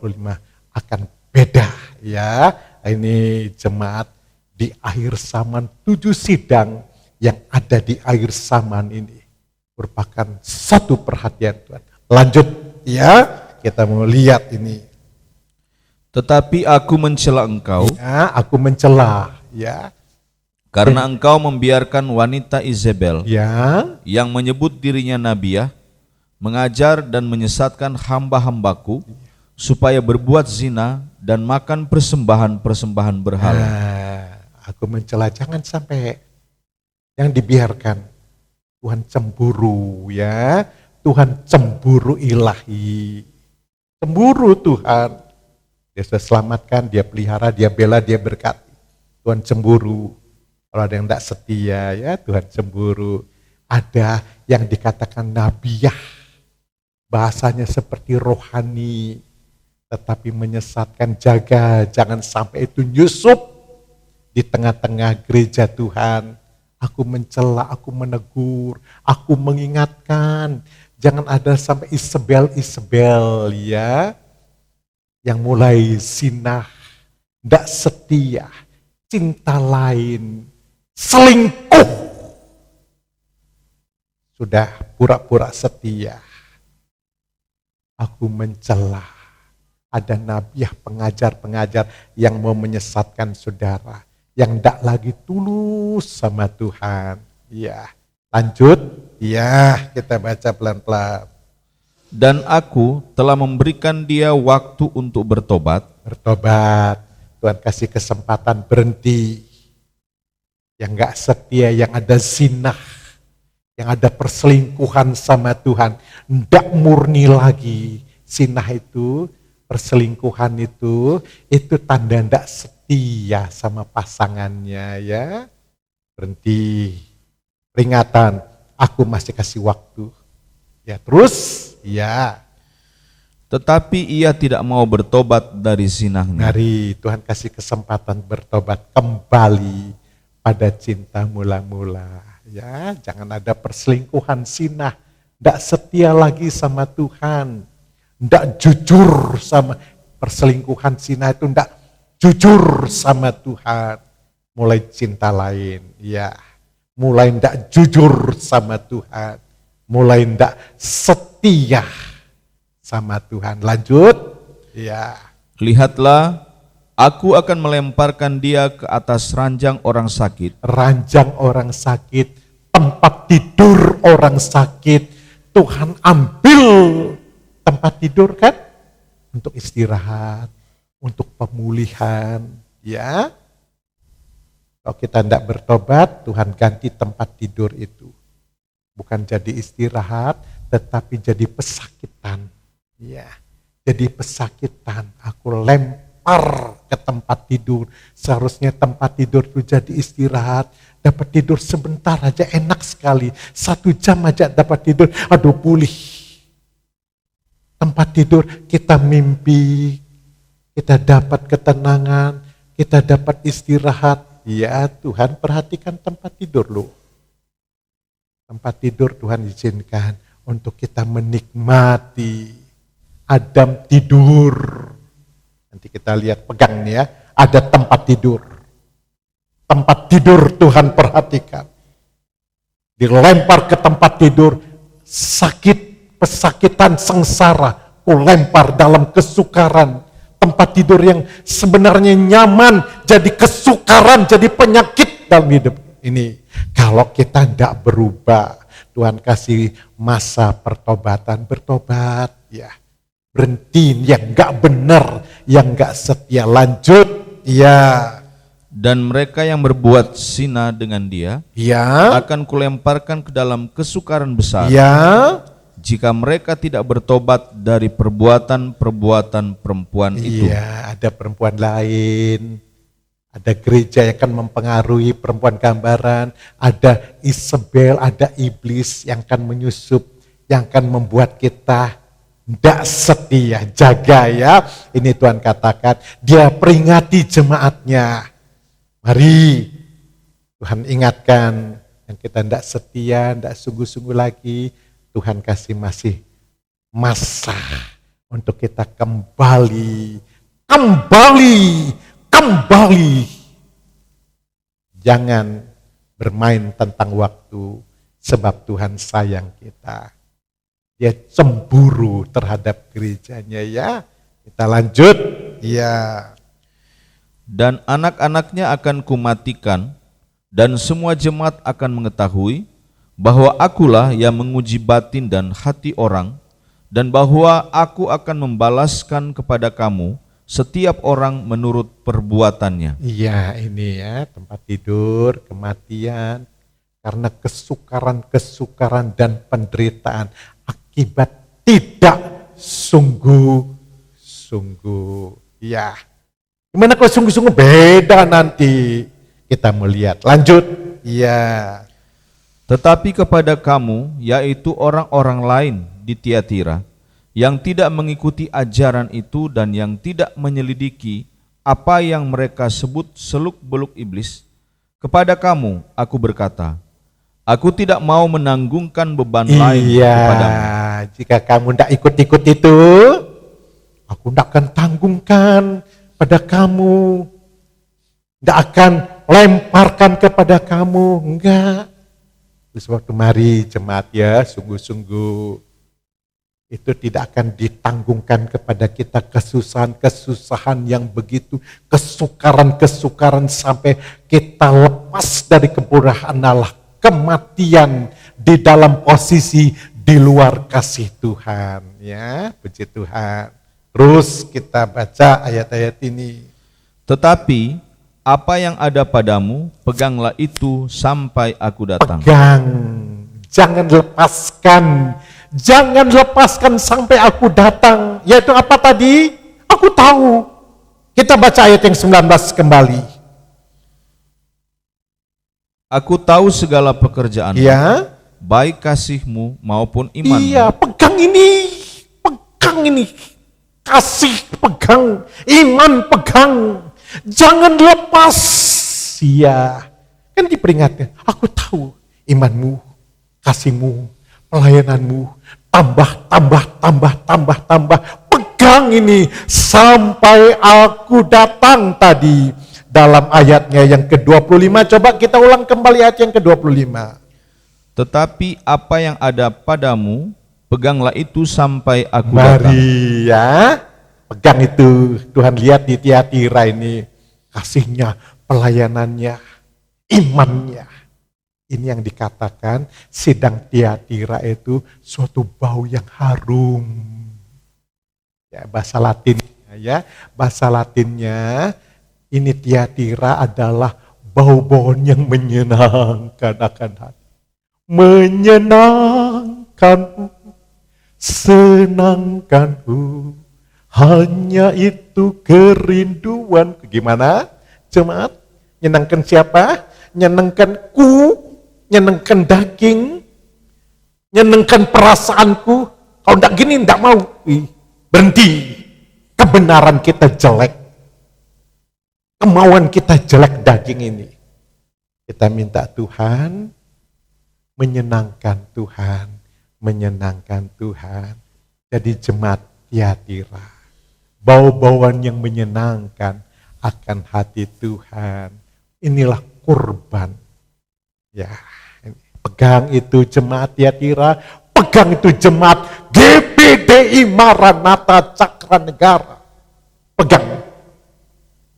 Speaker 2: akan beda ya. Ini jemaat di akhir zaman 7 sidang yang ada di akhir zaman ini merupakan satu perhatian Tuhan. Lanjut ya, kita mau lihat ini.
Speaker 1: Tetapi aku mencela engkau.
Speaker 2: Ya, aku mencela ya.
Speaker 1: Karena engkau membiarkan wanita Izebel
Speaker 2: Ya,
Speaker 1: yang menyebut dirinya nabiah, mengajar dan menyesatkan hamba-hambaku supaya berbuat zina dan makan persembahan-persembahan berhala.
Speaker 2: nah, aku mencela, jangan sampai yang dibiarkan. Tuhan cemburu ya, Tuhan cemburu ilahi. Cemburu Tuhan. Dia sudah selamatkan, dia pelihara, dia bela, dia berkati. Tuhan cemburu. Kalau ada yang tidak setia ya Tuhan cemburu. Ada yang dikatakan nabiah, bahasanya seperti rohani, tetapi menyesatkan. Jaga, jangan sampai itu nyusup di tengah-tengah gereja Tuhan. Aku mencela, aku menegur, aku mengingatkan. Jangan ada sampai Isabel ya, yang mulai sinah, tidak setia, cinta lain, selingkuh. Sudah pura-pura setia. Aku mencela. Ada nabiah, pengajar-pengajar yang mau menyesatkan saudara, yang tidak lagi tulus sama Tuhan. Ya, lanjut. Ya, kita baca pelan-pelan.
Speaker 1: Dan aku telah memberikan dia waktu untuk bertobat.
Speaker 2: Bertobat. Tuhan kasih kesempatan berhenti. Yang gak setia, yang ada zinah, yang ada perselingkuhan sama Tuhan. Tidak murni lagi. Zinah itu, perselingkuhan itu tanda tidak setia sama pasangannya ya. Berhenti. Peringatan, aku masih kasih waktu. Ya terus, ya.
Speaker 1: Tetapi ia tidak mau bertobat dari zinahnya.
Speaker 2: Mari Tuhan kasih kesempatan bertobat kembali pada cinta mula-mula. Ya, jangan ada perselingkuhan, zinah, tidak setia lagi sama Tuhan. Tidak jujur sama perselingkuhan, zina itu tidak jujur sama Tuhan. Mulai cinta lain, ya. Mulai tidak jujur sama Tuhan. Mulai tidak setia sama Tuhan. Lanjut, ya.
Speaker 1: Lihatlah, aku akan melemparkan dia ke atas ranjang orang sakit.
Speaker 2: Ranjang orang sakit, tempat tidur orang sakit. Tuhan ambil tempat tidur kan, untuk istirahat, untuk pemulihan, ya. Kalau kita tidak bertobat, Tuhan ganti tempat tidur itu. Bukan jadi istirahat, tetapi jadi pesakitan. Ya, jadi pesakitan. Aku lempar ke tempat tidur. Seharusnya tempat tidur itu jadi istirahat. Dapat tidur sebentar aja enak sekali. 1 jam aja dapat tidur, aduh pulih. Tempat tidur kita mimpi, kita dapat ketenangan, kita dapat istirahat. Ya Tuhan perhatikan tempat tidur loh. Tempat tidur Tuhan izinkan untuk kita menikmati. Adam tidur. Nanti kita lihat pegang nih ya, ada tempat tidur. Tempat tidur Tuhan perhatikan. Dilempar ke tempat tidur, sakit, pesakitan, sengsara, ku lempar dalam kesukaran. Tempat tidur yang sebenarnya nyaman, jadi kesukaran, jadi penyakit dalam hidup ini. Kalau kita tidak berubah, Tuhan kasih masa pertobatan, bertobat ya. Berhenti yang gak benar, yang gak setia, lanjut ya.
Speaker 1: Dan mereka yang berbuat zina dengan dia,
Speaker 2: Ya.
Speaker 1: akan kulemparkan ke dalam kesukaran besar.
Speaker 2: Ya.
Speaker 1: Jika mereka tidak bertobat dari perbuatan-perbuatan perempuan itu.
Speaker 2: Iya, ada perempuan lain. Ada gereja yang akan mempengaruhi perempuan gambaran. Ada Isabel, ada iblis yang akan menyusup. Yang akan membuat kita tidak setia. Jaga ya. Ini Tuhan katakan. Dia peringati jemaatnya. Mari Tuhan ingatkan. Yang kita tidak setia, tidak sungguh-sungguh lagi. Tuhan kasih masih masa untuk kita kembali. Jangan bermain tentang waktu, sebab Tuhan sayang kita. Dia cemburu terhadap gerejanya ya. Kita lanjut. Ya.
Speaker 1: Dan anak-anaknya akan kumatikan, dan semua jemaat akan mengetahui bahwa akulah yang menguji batin dan hati orang, dan bahwa aku akan membalaskan kepada kamu setiap orang menurut perbuatannya.
Speaker 2: Iya ini ya, tempat tidur, kematian, karena kesukaran dan penderitaan akibat tidak sungguh-sungguh. Ya, gimana kalau sungguh-sungguh, beda nanti kita melihat. Lanjut. Ya.
Speaker 4: Tetapi kepada kamu, yaitu orang-orang lain di Tiatira, yang tidak mengikuti ajaran itu dan yang tidak menyelidiki apa yang mereka sebut seluk-beluk iblis, kepada kamu aku berkata, aku tidak mau menanggungkan beban lain kepadamu.
Speaker 2: Jika kamu tidak ikut-ikut itu, aku tidak akan tanggungkan pada kamu. Tidak akan lemparkan kepada kamu, enggak. Waktu mari jemaat ya, sungguh-sungguh itu tidak akan ditanggungkan kepada kita kesusahan-kesusahan yang begitu, kesukaran-kesukaran sampai kita lepas dari kemurahan Allah, kematian di dalam posisi di luar kasih Tuhan, ya, puji Tuhan. Terus kita baca ayat-ayat ini.
Speaker 4: Tetapi apa yang ada padamu, peganglah itu sampai aku datang.
Speaker 2: Pegang, jangan lepaskan. Jangan lepaskan sampai aku datang. Yaitu apa tadi? Aku tahu. Kita baca ayat yang 19 kembali.
Speaker 4: Aku tahu segala pekerjaanmu,
Speaker 2: Ya.
Speaker 4: baik kasihmu maupun imanmu.
Speaker 2: Iya, pegang ini. Pegang ini. Kasih pegang, iman pegang. Jangan lepas. Iya. Kan diperingatkan, aku tahu imanmu, kasihmu, pelayananmu, tambah. Pegang ini sampai aku datang tadi. Dalam ayatnya yang ke-25, coba kita ulang kembali ayat yang ke-25.
Speaker 4: Tetapi apa yang ada padamu, peganglah itu sampai aku datang.
Speaker 2: Mari ya, pegang itu. Tuhan lihat di Tiatira ini, kasihnya, pelayanannya, imannya. Ini yang dikatakan sidang Tiatira itu suatu bau yang harum. Ya, bahasa Latinnya ya, bahasa Latinnya ini Tiatira adalah bau-bauan yang menyenangkan akan hati. Menyenangkanmu, senangkanmu, hanya itu kerinduan. Gimana jemaat? Nyenangkan siapa? Nyenangkanku, nyenangkan daging, nyenangkan perasaanku. Kalau enggak gini enggak mau. Berhenti. Kebenaran kita jelek. Kemauan kita jelek daging ini. Kita minta Tuhan menyenangkan Tuhan, menyenangkan Tuhan. Jadi jemaat Tiatira, bau-bauan yang menyenangkan akan hati Tuhan. Inilah kurban. Ya, pegang itu jemaat Tiatira, pegang itu jemaat GBDI Maranatha Cakra Negara. Pegang.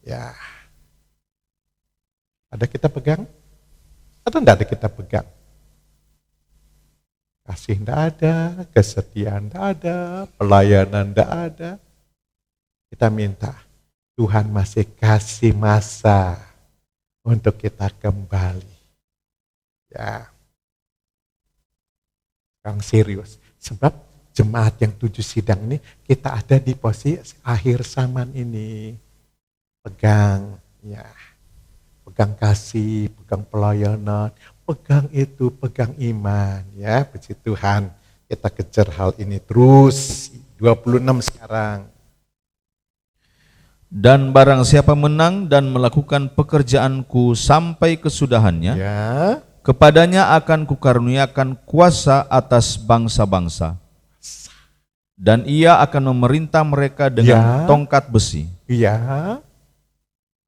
Speaker 2: Ya. Ada kita pegang? Atau enggak ada kita pegang? Kasih enggak ada, kesetiaan enggak ada, pelayanan enggak ada. Kita minta, Tuhan masih kasih masa untuk kita kembali. Ya. Sekarang serius. Sebab jemaat yang 7 sidang ini, kita ada di posisi akhir zaman ini. Pegang, ya. Pegang kasih, pegang pelayanan, pegang itu, pegang iman, ya, puji Tuhan. Kita kejar hal ini terus. 26 sekarang.
Speaker 4: Dan barang siapa menang dan melakukan pekerjaanku sampai kesudahannya,
Speaker 2: Ya.
Speaker 4: kepadanya akan kukaruniakan kuasa atas bangsa-bangsa. Dan ia akan memerintah mereka dengan
Speaker 2: Ya.
Speaker 4: tongkat besi.
Speaker 2: Iya.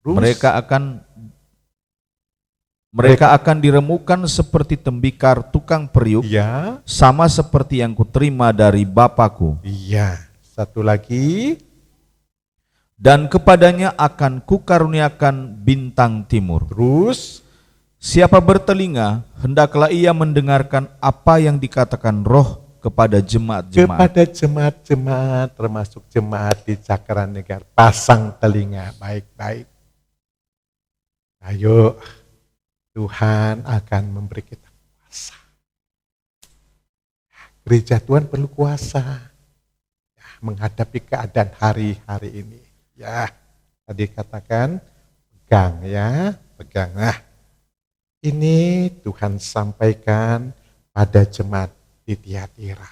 Speaker 2: Terus.
Speaker 4: Mereka akan diremukan seperti tembikar tukang periuk,
Speaker 2: Iya.
Speaker 4: sama seperti yang kuterima dari Bapakku.
Speaker 2: Iya. Satu lagi.
Speaker 4: Dan kepadanya akan kukaruniakan bintang timur.
Speaker 2: Terus.
Speaker 4: Siapa bertelinga, hendaklah ia mendengarkan apa yang dikatakan Roh kepada jemaat-jemaat.
Speaker 2: Kepada jemaat-jemaat, termasuk jemaat di Cakra Negara. Pasang telinga baik-baik. Ayo. Tuhan akan memberi kita kuasa. Gereja Tuhan perlu kuasa. Ya, menghadapi keadaan hari-hari ini. Ya, tadi katakan pegang ya, pegang. Nah, Ini Tuhan sampaikan pada jemaat di Tiatira.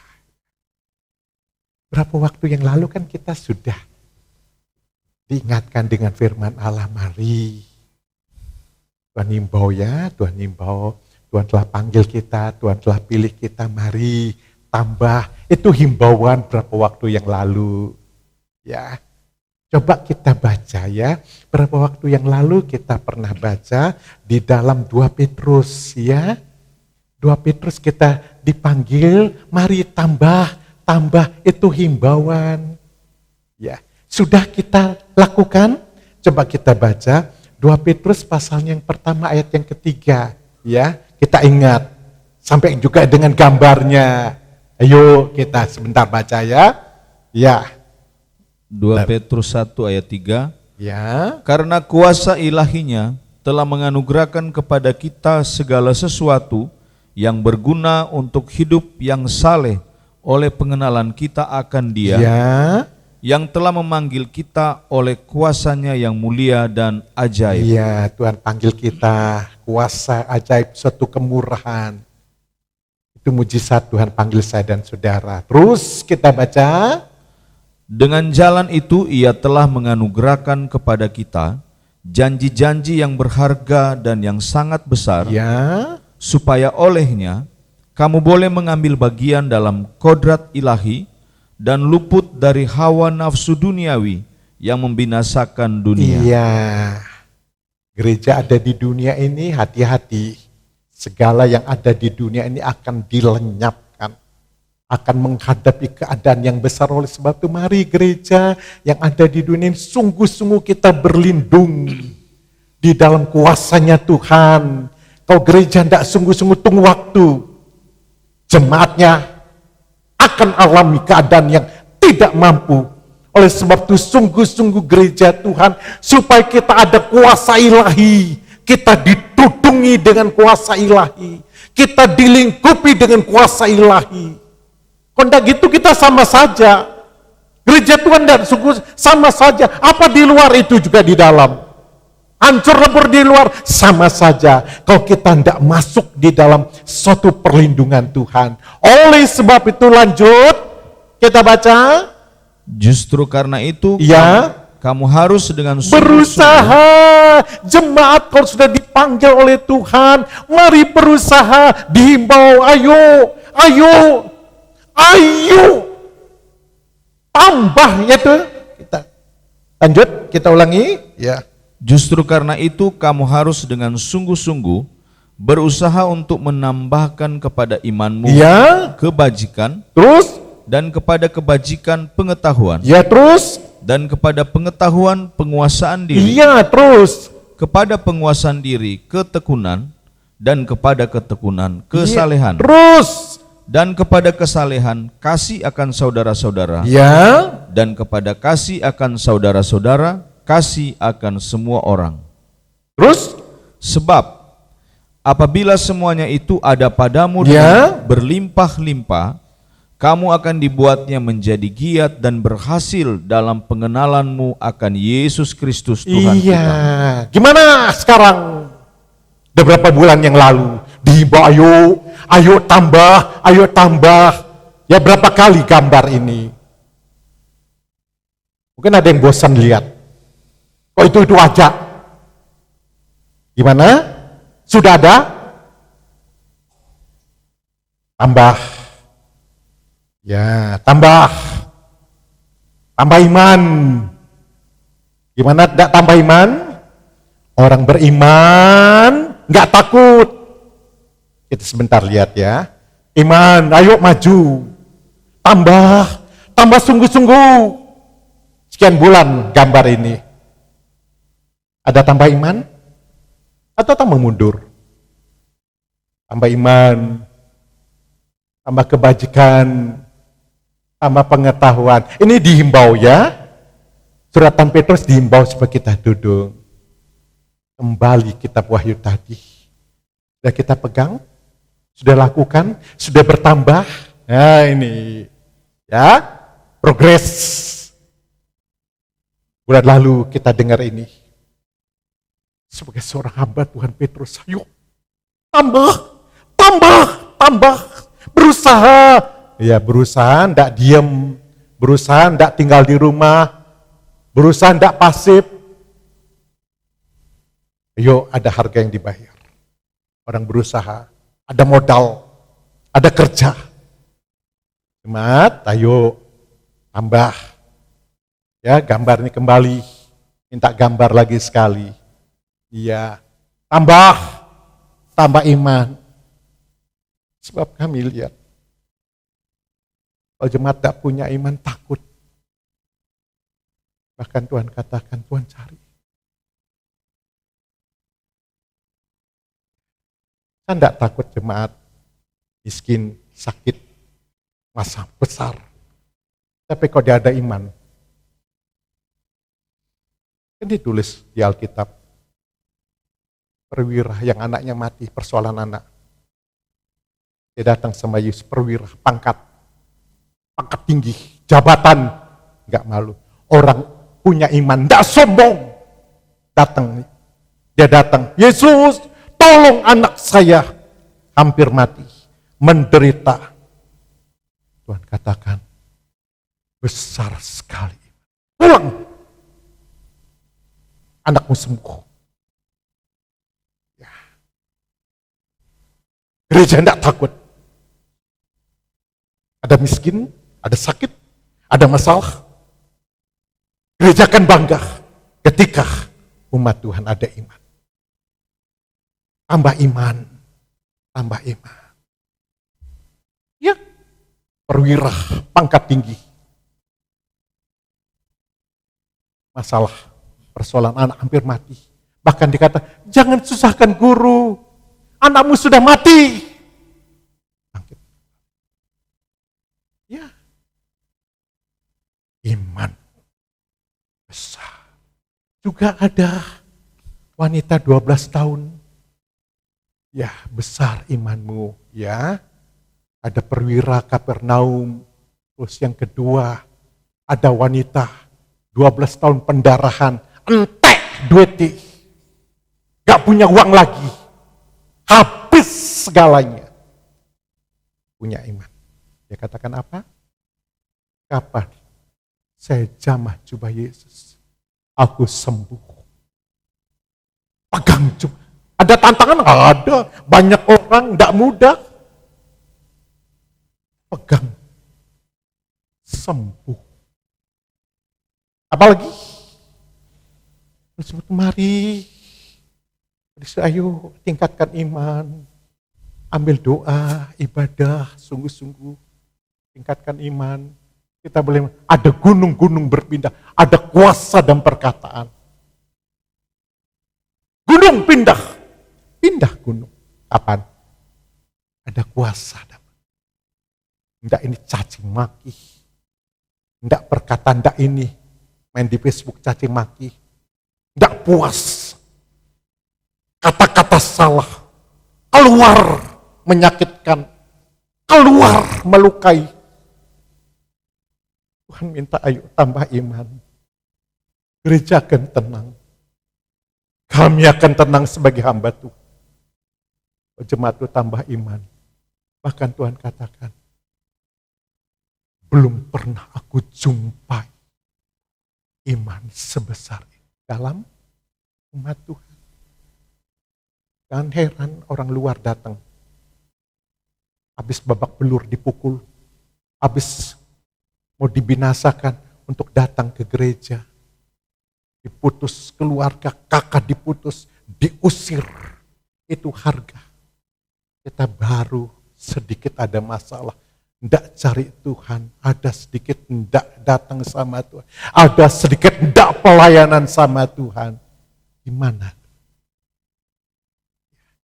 Speaker 2: Berapa waktu yang lalu kan kita sudah diingatkan dengan firman Allah, mari. Tuhan himbau ya, Tuhan himbau. Tuhan telah panggil kita, Tuhan telah pilih kita, mari tambah. Itu himbauan berapa waktu yang lalu. Ya, coba kita baca ya. Berapa waktu yang lalu kita pernah baca di dalam 2 Petrus ya. 2 Petrus kita dipanggil, mari tambah, itu himbauan. Ya, sudah kita lakukan? Coba kita baca 2 Petrus pasalnya yang pertama ayat yang ketiga. Ya, kita ingat. Sampai juga dengan gambarnya. Ayo kita sebentar baca ya. Ya.
Speaker 4: 2 Petrus 1 ayat 3.
Speaker 2: Ya.
Speaker 4: Karena kuasa ilahinya telah menganugerahkan kepada kita segala sesuatu yang berguna untuk hidup yang saleh oleh pengenalan kita akan Dia,
Speaker 2: Ya.
Speaker 4: yang telah memanggil kita oleh kuasanya yang mulia dan ajaib.
Speaker 2: Iya, Tuhan panggil kita, kuasa ajaib, suatu kemurahan. Itu mujizat Tuhan panggil saya dan saudara. Terus kita baca.
Speaker 4: Dengan jalan itu Ia telah menganugerahkan kepada kita janji-janji yang berharga dan yang sangat besar,
Speaker 2: Ya.
Speaker 4: supaya olehnya kamu boleh mengambil bagian dalam kodrat ilahi dan luput dari hawa nafsu duniawi yang membinasakan dunia.
Speaker 2: Iya. Gereja ada di dunia ini, hati-hati. Segala yang ada di dunia ini akan dilenyapkan. Akan menghadapi keadaan yang besar. Oleh sebab itu mari gereja yang ada di dunia ini sungguh-sungguh kita berlindung di dalam kuasanya Tuhan. Kalau gereja tidak sungguh-sungguh tunggu waktu, jemaatnya akan alami keadaan yang tidak mampu. Oleh sebab itu sungguh-sungguh gereja Tuhan, supaya kita ada kuasa ilahi, kita ditudungi dengan kuasa ilahi, kita dilingkupi dengan kuasa ilahi. Kalau tidak gitu kita sama saja. Gereja Tuhan dan sungguh sama saja. Apa di luar itu juga di dalam. Hancur lebur di luar sama saja. Kalau kita tidak masuk di dalam suatu perlindungan Tuhan. Oleh sebab itu lanjut. Kita baca.
Speaker 4: Justru karena itu
Speaker 2: Ya.
Speaker 4: kamu harus dengan
Speaker 2: Berusaha. Jemaat kalau sudah dipanggil oleh Tuhan, mari berusaha, dihimbau, ayo. Tambah ya tuh. Kita lanjut, kita ulangi. Ya.
Speaker 4: Justru karena itu kamu harus dengan sungguh-sungguh berusaha untuk menambahkan kepada imanmu
Speaker 2: Ya.
Speaker 4: kebajikan,
Speaker 2: Terus.
Speaker 4: dan kepada kebajikan pengetahuan,
Speaker 2: Ya terus.
Speaker 4: dan kepada pengetahuan penguasaan diri,
Speaker 2: Iya terus.
Speaker 4: kepada penguasaan diri ketekunan, dan kepada ketekunan kesalehan,
Speaker 2: Terus.
Speaker 4: dan kepada kesalehan kasih akan saudara-saudara,
Speaker 2: Ya.
Speaker 4: dan kepada kasih akan saudara-saudara kasih akan semua orang.
Speaker 2: Terus.
Speaker 4: Sebab apabila semuanya itu ada padamu
Speaker 2: Ya.
Speaker 4: dengan berlimpah-limpah, kamu akan dibuatnya menjadi giat dan berhasil dalam pengenalanmu akan Yesus Kristus Tuhan
Speaker 2: Iya.
Speaker 4: kita.
Speaker 2: Gimana sekarang? Beberapa bulan yang lalu dihimbau, ayo tambah. Ya berapa kali gambar ini? Mungkin ada yang bosan lihat. Oh itu aja. Gimana? Sudah ada? Tambah. Ya, tambah iman. Gimana tidak tambah iman? Orang beriman nggak takut. Kita sebentar lihat ya. Iman, ayo maju. Tambah sungguh-sungguh. Sekian bulan gambar ini. Ada tambah iman? Atau tambah mundur? Tambah iman, tambah kebajikan, tambah pengetahuan. Ini dihimbau ya. Suratan Petrus dihimbau supaya kita duduk. Kembali kitab Wahyu tadi. Sudah kita pegang? Sudah lakukan? Sudah bertambah? Nah ini. Ya, progres. Bulan lalu kita dengar ini. Sebagai seorang hamba Tuhan Petrus, ayo tambah, tambah, berusaha. Ya berusaha ndak diem, berusaha ndak tinggal di rumah, berusaha ndak pasif. Ayo ada harga yang dibayar. Orang berusaha, ada modal, ada kerja. Jemaat, ayo tambah. Ya, gambar ini kembali. Minta gambar lagi sekali. Iya, tambah iman. Sebab kami lihat, kalau jemaat tak punya iman, takut. Bahkan Tuhan katakan, Tuhan cari. Saya tidak takut jemaat miskin, sakit, masa besar. Tapi kalau dia ada iman, kan ditulis di Alkitab, perwira yang anaknya mati, persoalan anak. Dia datang sama Yesus, perwira, pangkat tinggi, jabatan, nggak malu. Orang punya iman, nggak sombong. Dia datang, Yesus, tolong anak saya hampir mati, menderita. Tuhan katakan, besar sekali. Pulang, anakmu sembuh. Ya. Gereja tidak takut. Ada miskin, ada sakit, ada masalah. Gereja akan bangga ketika umat Tuhan ada iman. Tambah iman, tambah iman. Ya, perwira, pangkat tinggi. Masalah, persoalan anak hampir mati. Bahkan dikata, jangan susahkan guru, anakmu sudah mati. Bangkit. Ya, iman besar. Juga ada wanita 12 tahun. Ya, besar imanmu, ya. Ada perwira Kapernaum. Terus yang kedua, ada wanita 12 tahun pendarahan, entek duitnya. Gak punya uang lagi. Habis segalanya. Punya iman. Dia katakan apa? Kapan saya jamah jubah Yesus, aku sembuh. Pegang jubah. Ada tantangan? Ada. Banyak orang, tidak mudah. Pegang. Sembuh. Apalagi? Disebut, mari. Ayo tingkatkan iman. Ambil doa, ibadah, sungguh-sungguh. Tingkatkan iman. Kita boleh, ada gunung-gunung berpindah. Ada kuasa dan perkataan. Gunung pindah. Pindah gunung. Kapan? Ada kuasa. Enggak ini caci maki. Enggak perkataan, enggak ini. Main di Facebook caci maki. Enggak puas. Kata-kata salah. Keluar menyakitkan. Keluar melukai. Tuhan minta ayo tambah iman. Gereja akan tenang. Kami akan tenang sebagai hamba Tuhan. Jemaat itu tambah iman. Bahkan Tuhan katakan, belum pernah aku jumpai iman sebesar ini dalam umat Tuhan. Dan heran orang luar datang. Habis babak belur dipukul. Habis mau dibinasakan untuk datang ke gereja. Diputus keluarga, kakak diputus, diusir. Itu harga. Kita baru sedikit ada masalah. Ndak cari Tuhan, ada sedikit ndak datang sama Tuhan. Ada sedikit ndak pelayanan sama Tuhan. Gimana?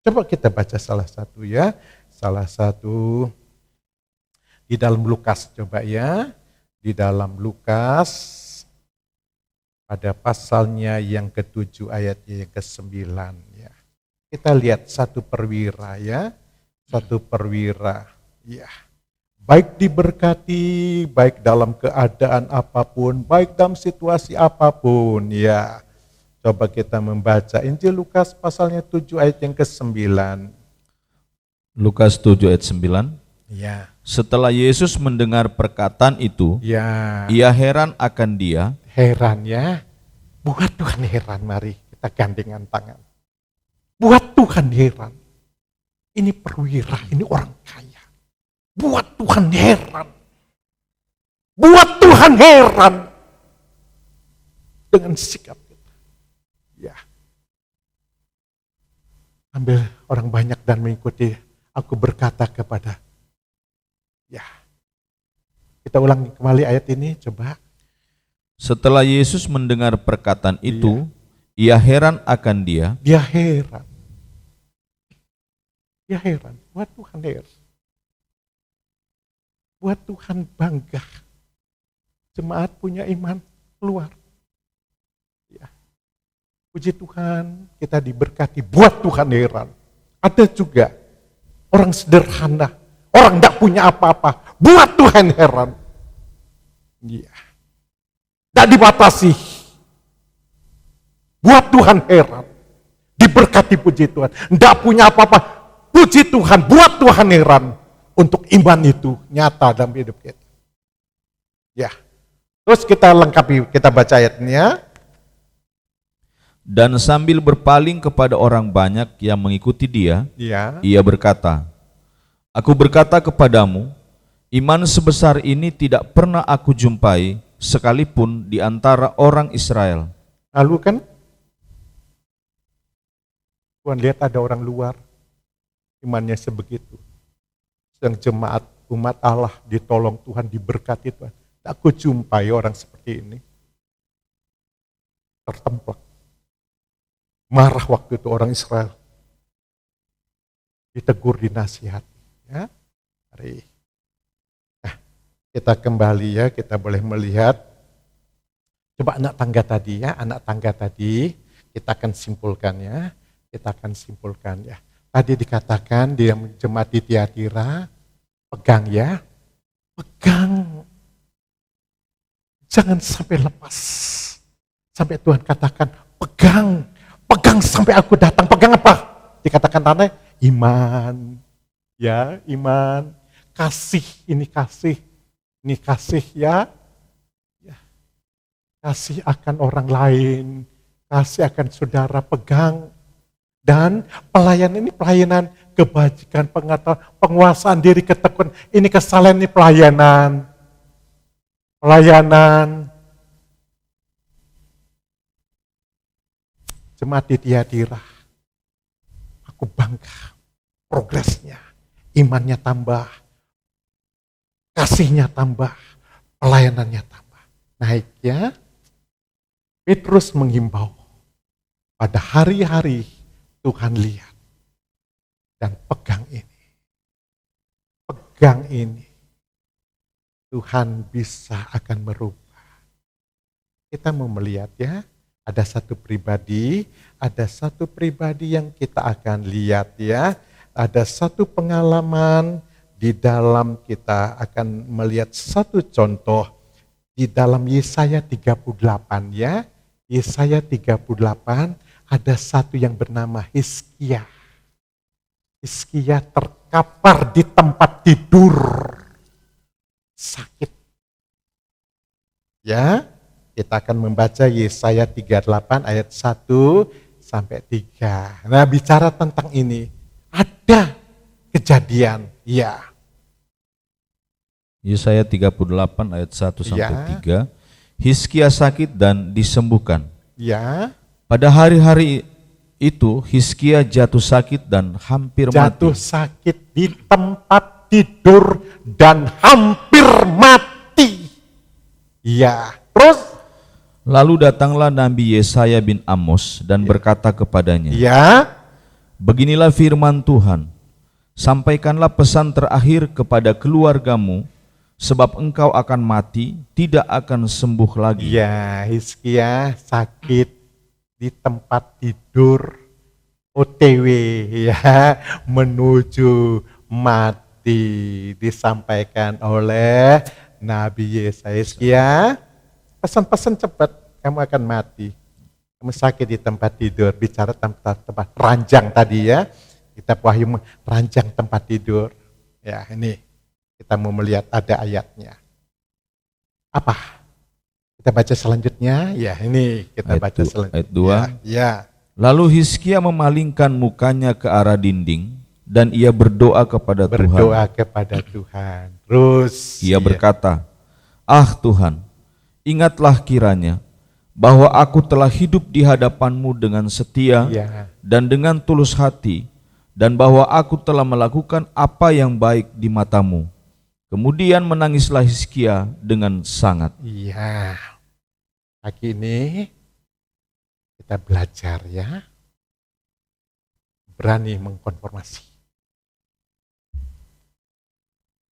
Speaker 2: Coba kita baca salah satu ya. Salah satu di dalam Lukas, coba ya. Di dalam Lukas pada pasalnya yang ke-7 ayatnya yang ke-9 ya. Kita lihat satu perwira ya. Satu perwira ya. Baik diberkati, baik dalam keadaan apapun, baik dalam situasi apapun ya. Coba kita membaca Injil Lukas pasalnya 7 ayat yang ke-9.
Speaker 4: Lukas 7 ayat 9.
Speaker 2: Ya,
Speaker 4: Setelah Yesus mendengar perkataan itu,
Speaker 2: ya,
Speaker 4: ia heran akan dia.
Speaker 2: heran ya. Buat Tuhan heran, mari kita gandengan tangan. Buat Tuhan heran. Ini perwira, ini orang kaya. Buat Tuhan heran. Buat Tuhan heran. Dengan sikap kita. Ya. Ambil orang banyak dan mengikuti. Aku berkata kepada. Ya. Kita ulangi kembali ayat ini, coba.
Speaker 4: Setelah Yesus mendengar perkataan itu, ia heran akan dia.
Speaker 2: Dia heran. Dia heran. Buat Tuhan heran. Buat Tuhan bangga. Jemaat punya iman keluar. Ya. Puji Tuhan, kita diberkati. Buat Tuhan heran. Ada juga orang sederhana, orang tidak punya apa-apa. Buat Tuhan heran. Iya. Tidak dibatasi. Buat Tuhan heran. Diberkati puji Tuhan. Tidak punya apa-apa. Puji Tuhan. Buat Tuhan heran. Untuk iman itu nyata dalam hidup kita. Ya. Terus kita lengkapi, kita baca ayatnya.
Speaker 4: Dan sambil berpaling kepada orang banyak yang mengikuti dia,
Speaker 2: Ya.
Speaker 4: ia berkata, Aku berkata kepadamu, iman sebesar ini tidak pernah aku jumpai sekalipun di antara orang Israel.
Speaker 2: Lalu kan Tuhan lihat ada orang luar imannya sebegitu. Yang jemaat umat Allah ditolong Tuhan, diberkati Tuhan. Aku jumpai orang seperti ini. Tertemplak. Marah waktu itu orang Israel. Ditegur, dinasihati. Ya. Mari. Nah, kita kembali ya, kita boleh melihat. Coba anak tangga tadi ya, anak tangga tadi kita akan simpulkan ya. Kita akan simpulkan ya. Tadi dikatakan di jemaat di Tiatira, pegang ya. Pegang. Jangan sampai lepas. Sampai Tuhan katakan, pegang. Pegang sampai aku datang. Pegang apa? Dikatakan tanah, iman. Ya, iman. Kasih, ini kasih. Ini kasih ya. Ya. Kasih akan orang lain. Kasih akan saudara, pegang. Dan pelayanan ini pelayanan kebajikan, pengetahuan, penguasaan diri, ketekunan. Ini kesalahan, ini pelayanan. Pelayanan. Jemaat di Tiatira, aku bangga progresnya, imannya tambah, kasihnya tambah, pelayanannya tambah. Naik ya. Petrus menghimbau, pada hari-hari Tuhan lihat dan pegang ini. Pegang ini. Tuhan bisa akan merubah. Kita mau melihat ya. Ada satu pribadi yang kita akan lihat ya. Ada satu pengalaman di dalam kita akan melihat satu contoh di dalam Yesaya 38 ya. Yesaya 38 ada satu yang bernama Hizkia. Hizkia terkapar di tempat tidur. Sakit. Ya. Kita akan membaca Yesaya 38 ayat 1 sampai 3. Nah, bicara tentang ini, ada kejadian, ya.
Speaker 4: Yesaya 38 ayat 1 sampai 3. Hizkia sakit dan disembuhkan.
Speaker 2: Ya.
Speaker 4: Pada hari-hari itu Hizkia jatuh sakit dan hampir
Speaker 2: Jatuh
Speaker 4: mati.
Speaker 2: sakit di tempat tidur dan hampir mati. Ya. Terus
Speaker 4: Lalu datanglah Nabi Yesaya bin Amos dan berkata kepadanya,
Speaker 2: ya,
Speaker 4: Beginilah firman Tuhan, sampaikanlah pesan terakhir kepada keluargamu, sebab engkau akan mati, tidak akan sembuh lagi.
Speaker 2: ya, Hizkia sakit di tempat tidur, OTW ya, menuju mati, disampaikan oleh Nabi Yesaya. Pesan-pesan cepat, kamu akan mati. Kamu sakit di tempat tidur, bicara tempat ranjang tadi ya. Kitab Wahyu merancang tempat tidur. Ya, ini kita mau melihat ada ayatnya. Apa? Kita baca selanjutnya. Ya, ini kita baca selanjutnya.
Speaker 4: Ayat 2.
Speaker 2: Ya.
Speaker 4: Lalu Hizkia memalingkan mukanya ke arah dinding dan ia berdoa kepada Tuhan.
Speaker 2: Berdoa kepada Tuhan. Terus
Speaker 4: Ia berkata, "Ah Tuhan, ingatlah kiranya bahwa aku telah hidup di hadapan-Mu dengan setia
Speaker 2: ya,
Speaker 4: dan dengan tulus hati, dan bahwa aku telah melakukan apa yang baik di mata-Mu." Kemudian menangislah Hizkia dengan sangat.
Speaker 2: iya. Pagi ini kita belajar ya, berani mengkonformasi.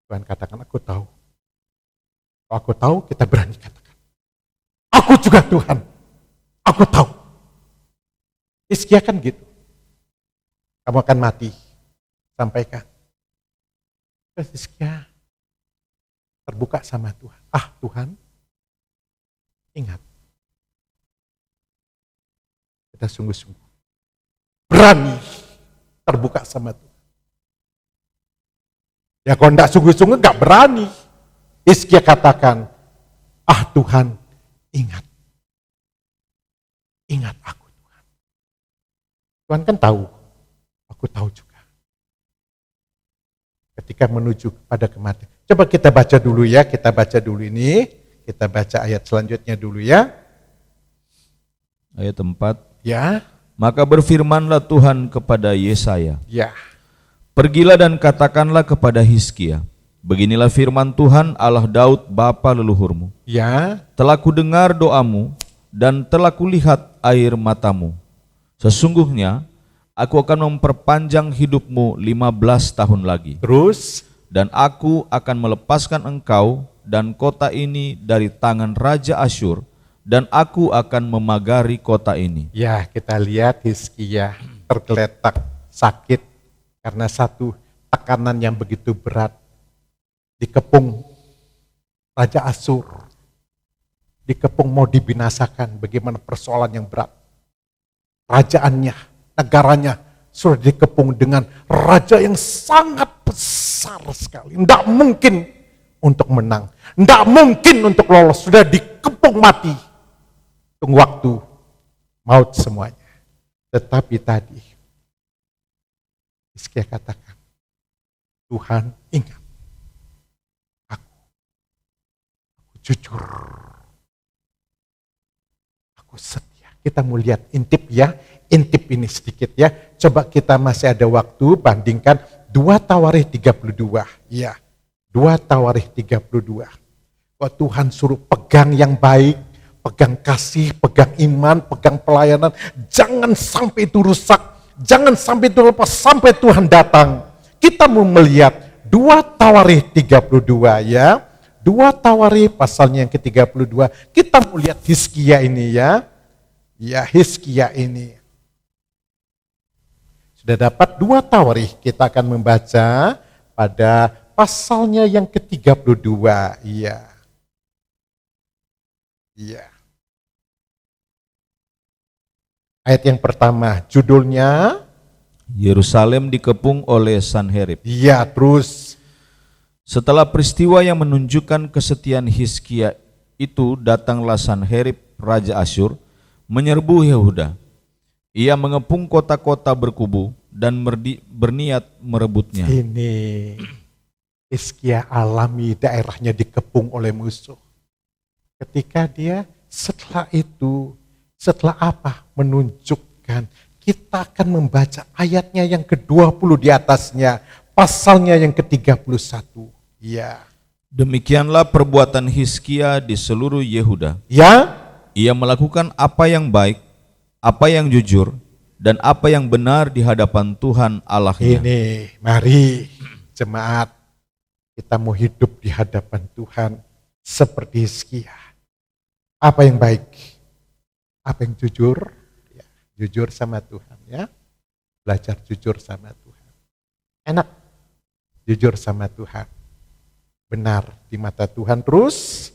Speaker 2: Tuhan katakan, aku tahu. Kalau aku tahu, kita berani katakan. Aku juga Tuhan. Aku tahu. Hizkia kan gitu. Kamu akan mati. Sampaikan. Terus Hizkia terbuka sama Tuhan. Ah Tuhan, ingat. Kita sungguh-sungguh. Berani terbuka sama Tuhan. Ya kalau enggak sungguh-sungguh enggak berani. Hizkia katakan, ah Tuhan, ingat. Ingat aku Tuhan. Tuhan kan tahu, aku tahu juga. Ketika menuju pada kematian. Coba kita baca dulu ya, kita baca dulu ini. Kita baca ayat selanjutnya dulu ya.
Speaker 4: Ayat 4.
Speaker 2: Ya,
Speaker 4: Maka berfirmanlah Tuhan kepada Yesaya,
Speaker 2: ya.
Speaker 4: "Pergilah dan katakanlah kepada Hizkia, beginilah firman Tuhan Allah Daud bapa leluhurmu.
Speaker 2: Ya,
Speaker 4: Telah kudengar doamu dan telah kulihat air matamu. Sesungguhnya aku akan memperpanjang hidupmu 15 tahun lagi.
Speaker 2: terus
Speaker 4: Dan aku akan melepaskan engkau dan kota ini dari tangan Raja Asyur, dan aku akan memagari kota ini."
Speaker 2: ya kita lihat Hizkia tergeletak sakit karena satu tekanan yang begitu berat. Dikepung Raja Asyur. Dikepung mau dibinasakan, bagaimana persoalan yang berat. Kerajaannya, negaranya sudah dikepung dengan raja yang sangat besar sekali. Tidak mungkin untuk menang. Tidak mungkin untuk lolos. Sudah dikepung mati. Tunggu waktu. Maut semuanya. Tetapi tadi, Hizkia katakan, Tuhan ingat. Aku jujur. Aku setia. Kita mau lihat intip ya. Intip ini sedikit ya. Coba kita masih ada waktu bandingkan 2 Tawarikh 32. Ya, 2 Tawarikh 32. Kalau Tuhan suruh pegang yang baik, pegang kasih, pegang iman, pegang pelayanan. Jangan sampai itu rusak. Jangan sampai itu lepas sampai Tuhan datang. Kita mau melihat 2 Tawarikh 32 ya. 2 Tawarikh pasalnya yang ke-32. Kita mau lihat Hizkia ini ya. Ya, Hizkia ini. Sudah dapat 2 Tawarikh, kita akan membaca pada pasalnya yang ke-32. Iya. Iya. Ayat yang pertama, judulnya
Speaker 4: Yerusalem dikepung oleh Sanherib.
Speaker 2: iya, terus
Speaker 4: Setelah peristiwa yang menunjukkan kesetiaan Hizkia itu, datanglah Sanherib Raja Asyur menyerbu Yehuda. Ia mengepung kota-kota berkubu dan berniat merebutnya.
Speaker 2: ini Hizkia alami daerahnya dikepung oleh musuh. Ketika dia setelah itu, setelah apa? Menunjukkan, kita akan membaca ayatnya yang ke-20 di atasnya, pasalnya yang ke-31. Ya.
Speaker 4: Demikianlah perbuatan Hizkia di seluruh Yehuda.
Speaker 2: Ya,
Speaker 4: Ia melakukan apa yang baik, apa yang jujur, dan apa yang benar di hadapan Tuhan Allahnya.
Speaker 2: ini mari jemaat, kita mau hidup di hadapan Tuhan seperti Hizkia. Apa yang baik? Apa yang jujur? Ya, jujur sama Tuhan ya. Belajar jujur sama Tuhan. Enak jujur sama Tuhan. Benar di mata Tuhan. Terus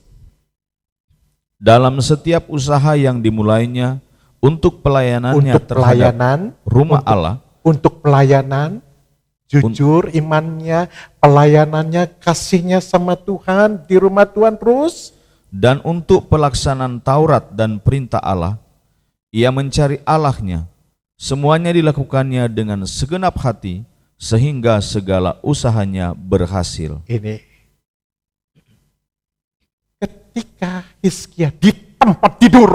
Speaker 4: Dalam setiap usaha yang dimulainya untuk pelayanannya
Speaker 2: untuk
Speaker 4: terhadap
Speaker 2: pelayanan
Speaker 4: rumah Allah,
Speaker 2: untuk pelayanan, jujur imannya, pelayanannya, kasihnya sama Tuhan, di rumah Tuhan terus.
Speaker 4: Dan untuk pelaksanaan Taurat dan perintah Allah, ia mencari Allahnya. Semuanya dilakukannya dengan segenap hati, sehingga segala usahanya berhasil.
Speaker 2: Ini, ketika Hizkia di tempat tidur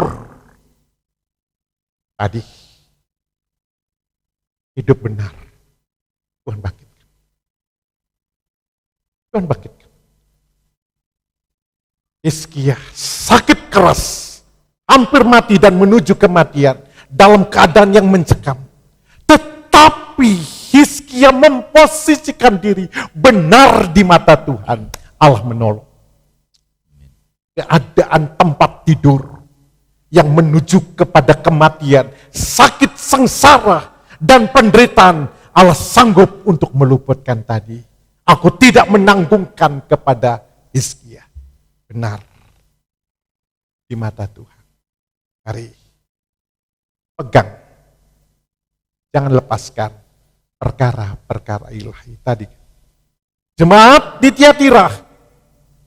Speaker 2: tadi, hidup benar, Tuhan bangkitkan. Tuhan bangkitkan. Hizkia sakit keras, hampir mati dan menuju kematian dalam keadaan yang mencekam. Tetapi Hizkia memposisikan diri benar di mata Tuhan. Allah menolong. Keadaan tempat tidur yang menuju kepada kematian, sakit, sengsara, dan penderitaan, Allah sanggup untuk meluputkan tadi. Aku tidak menanggungkan kepada Hizkia. Benar di mata Tuhan. Mari pegang, jangan lepaskan perkara-perkara ilahi tadi. Jemaat di Tiatira,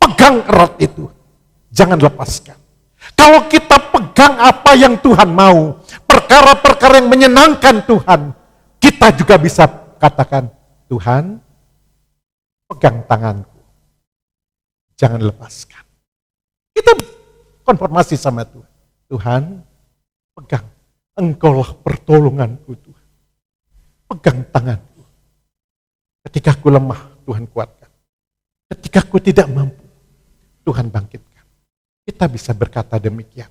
Speaker 2: pegang erat itu, jangan lepaskan. Kalau kita pegang apa yang Tuhan mau, perkara-perkara yang menyenangkan Tuhan, kita juga bisa katakan, Tuhan, pegang tanganku, jangan lepaskan. Kita konfirmasi sama Tuhan. Tuhan, pegang. Engkaulah pertolonganku Tuhan. Pegang tanganku. Ketika aku lemah, Tuhan kuatkan. Ketika aku tidak mampu, Tuhan bangkitkan. Kita bisa berkata demikian.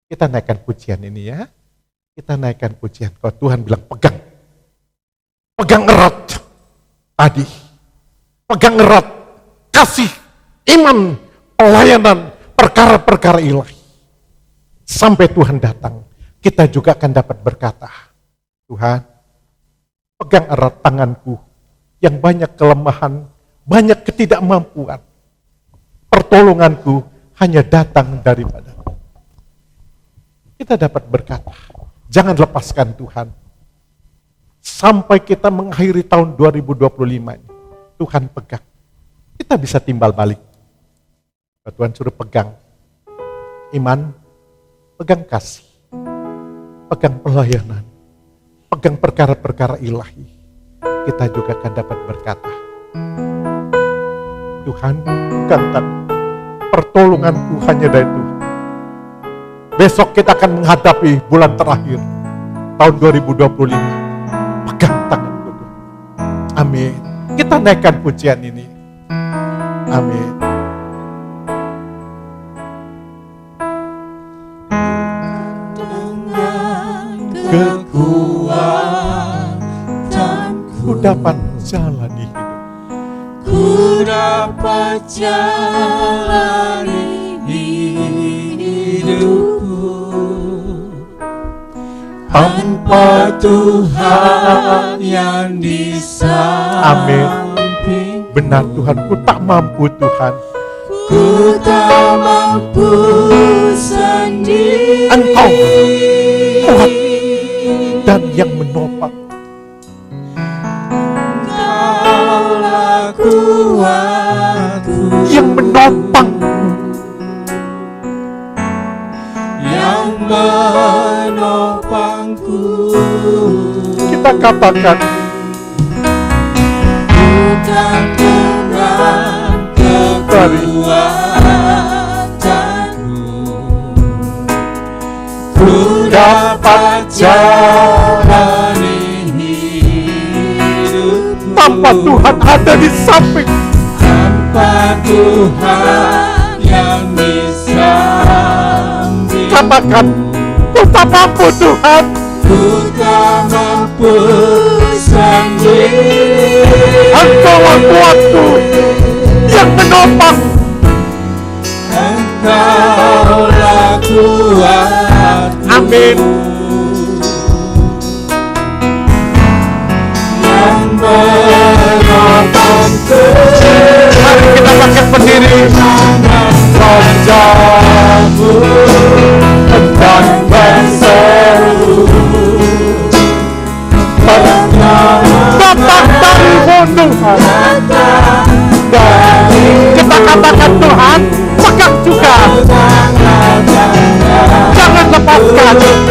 Speaker 2: Kita naikkan pujian ini ya. Kita naikkan pujian. Kalau Tuhan bilang pegang. Pegang erat tadi. Pegang erat. Kasih, iman, pelayanan, perkara-perkara ilahi. Sampai Tuhan datang, kita juga akan dapat berkata, Tuhan, pegang erat tanganku yang banyak kelemahan, banyak ketidakmampuan. Pertolonganku hanya datang daripada-Mu. Kita dapat berkata, jangan lepaskan Tuhan. Sampai kita mengakhiri tahun 2025 ini, Tuhan pegang. Kita bisa timbal balik. Tuhan suruh pegang iman, pegang kasih, pegang pelayanan, pegang perkara-perkara ilahi. Kita juga akan dapat berkata, Tuhan, pegang tangan, pertolonganku hanya dari Tuhan. Besok kita akan menghadapi bulan terakhir, tahun 2025. Pegang tanganku Tuhan. Amin. Kita naikkan pujian ini. Amin. Kekuatanku dapat jalani hidup.
Speaker 5: Ku dapat jalani hidupku tanpa Tuhan yang di
Speaker 2: Amin.
Speaker 5: samping.
Speaker 2: Benar Tuhan, ku tak mampu Tuhan.
Speaker 5: Ku tak mampu sendiri.
Speaker 2: Engkau kuat dan yang menopang.
Speaker 5: Engkaulah kuatku
Speaker 2: Yang menopang.
Speaker 5: yang menopangku.
Speaker 2: Kita katakan,
Speaker 5: Bukan dengan kekuatanku ku dapat jalani hidupku
Speaker 2: tanpa Tuhan ada di samping.
Speaker 5: tanpa Tuhan yang di samping.
Speaker 2: Katakan, ku tak mampu Tuhan.
Speaker 5: Ku tak mampu sendiri.
Speaker 2: Engkaulah kuatku yang menopang.
Speaker 5: Engkaulah kuatku.
Speaker 2: Amin.
Speaker 5: Yang menopangku.
Speaker 2: Mari kita bangkit berdiri.
Speaker 5: Rajamu dan berseru
Speaker 2: melepaskan.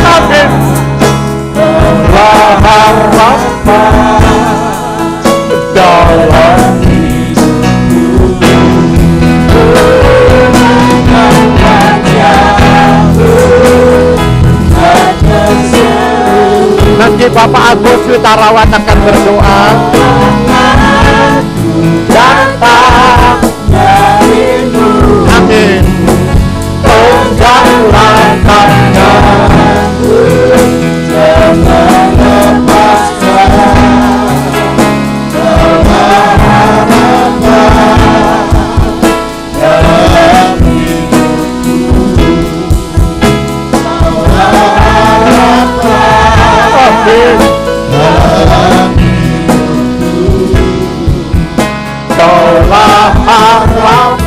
Speaker 2: Amin. Kaulah harapan dalam nanti Bapak Agus Witarawan akan berdoa. Datang darimu. Amin. Peganglah tanganku, jangan lepaskan. Kaulah harapan dalam hidupku. Kaulah harapan dalam hidupku. Kaulah harapan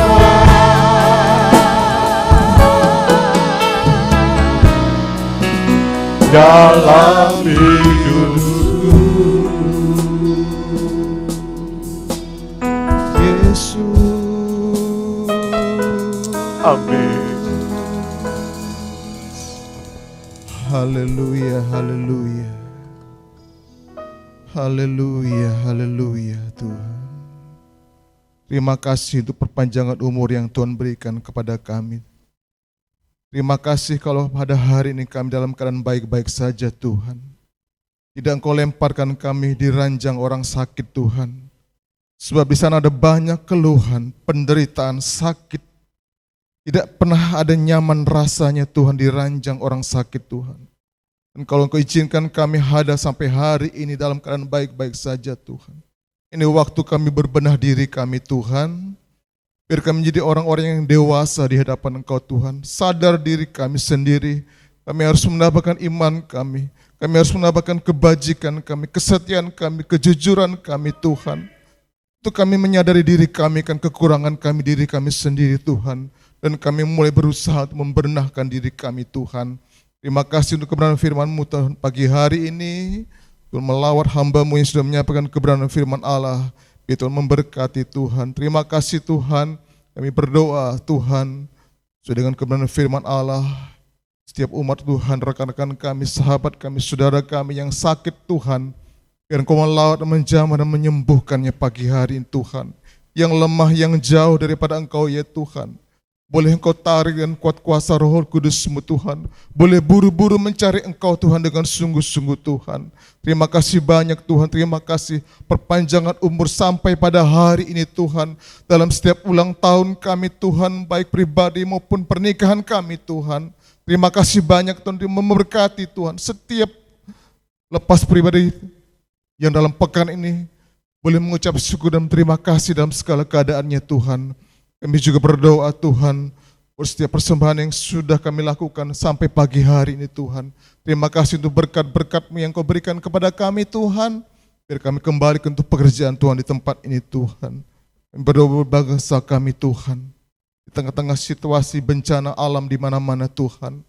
Speaker 2: dalam hidupku. Yesus. Amin.
Speaker 6: Haleluya, haleluya. Haleluya, haleluya Tuhan. Terima kasih untuk perpanjangan umur yang Tuhan berikan kepada kami. Terima kasih kalau pada hari ini kami dalam keadaan baik-baik saja Tuhan. Tidak Engkau lemparkan kami di ranjang orang sakit Tuhan. Sebab di sana ada banyak keluhan, penderitaan, sakit. Tidak pernah ada nyaman rasanya Tuhan di ranjang orang sakit Tuhan. Dan kalau Engkau izinkan kami ada sampai hari ini dalam keadaan baik-baik saja Tuhan. Ini waktu kami berbenah diri kami Tuhan. Biar kami menjadi orang-orang yang dewasa di hadapan Engkau Tuhan. Sadar diri kami sendiri. Kami harus menambahkan iman kami. Kami harus menambahkan kebajikan kami, kesetiaan kami, kejujuran kami Tuhan. Untuk kami menyadari diri kami kan kekurangan kami, diri kami sendiri Tuhan. Dan kami mulai berusaha untuk membenahkan diri kami Tuhan. Terima kasih untuk kebenaran firman-Mu Tuhan pagi hari ini. Tuhan melawat hamba-Mu yang sudah menyampaikan kebenaran firman Allah. Biar Tuhan memberkati Tuhan. Terima kasih Tuhan. Kami berdoa Tuhan. Sesuai dengan kebenaran firman Allah. Setiap umat Tuhan, rekan-rekan kami, sahabat kami, saudara kami yang sakit Tuhan. Biar Engkau melawat dan menjamah dan menyembuhkannya pagi hari ini Tuhan. Yang lemah, yang jauh daripada Engkau ya Tuhan. Boleh Engkau tarik dan kuat kuasa Roh Kudus-Mu Tuhan. Boleh buru-buru mencari Engkau Tuhan dengan sungguh-sungguh Tuhan. Terima kasih banyak Tuhan, terima kasih perpanjangan umur sampai pada hari ini Tuhan. Dalam setiap ulang tahun kami Tuhan, baik pribadi maupun pernikahan kami Tuhan. Terima kasih banyak Tuhan, memberkati Tuhan. Setiap lepas pribadi yang dalam pekan ini boleh mengucap syukur dan terima kasih dalam segala keadaannya Tuhan. Kami juga berdoa Tuhan, untuk setiap persembahan yang sudah kami lakukan sampai pagi hari ini Tuhan. Terima kasih untuk berkat-berkat-Mu yang Kau berikan kepada kami Tuhan. Biar kami kembali untuk pekerjaan Tuhan di tempat ini Tuhan. Kami berdoa bangsa kami Tuhan. Di tengah-tengah situasi bencana alam di mana-mana Tuhan.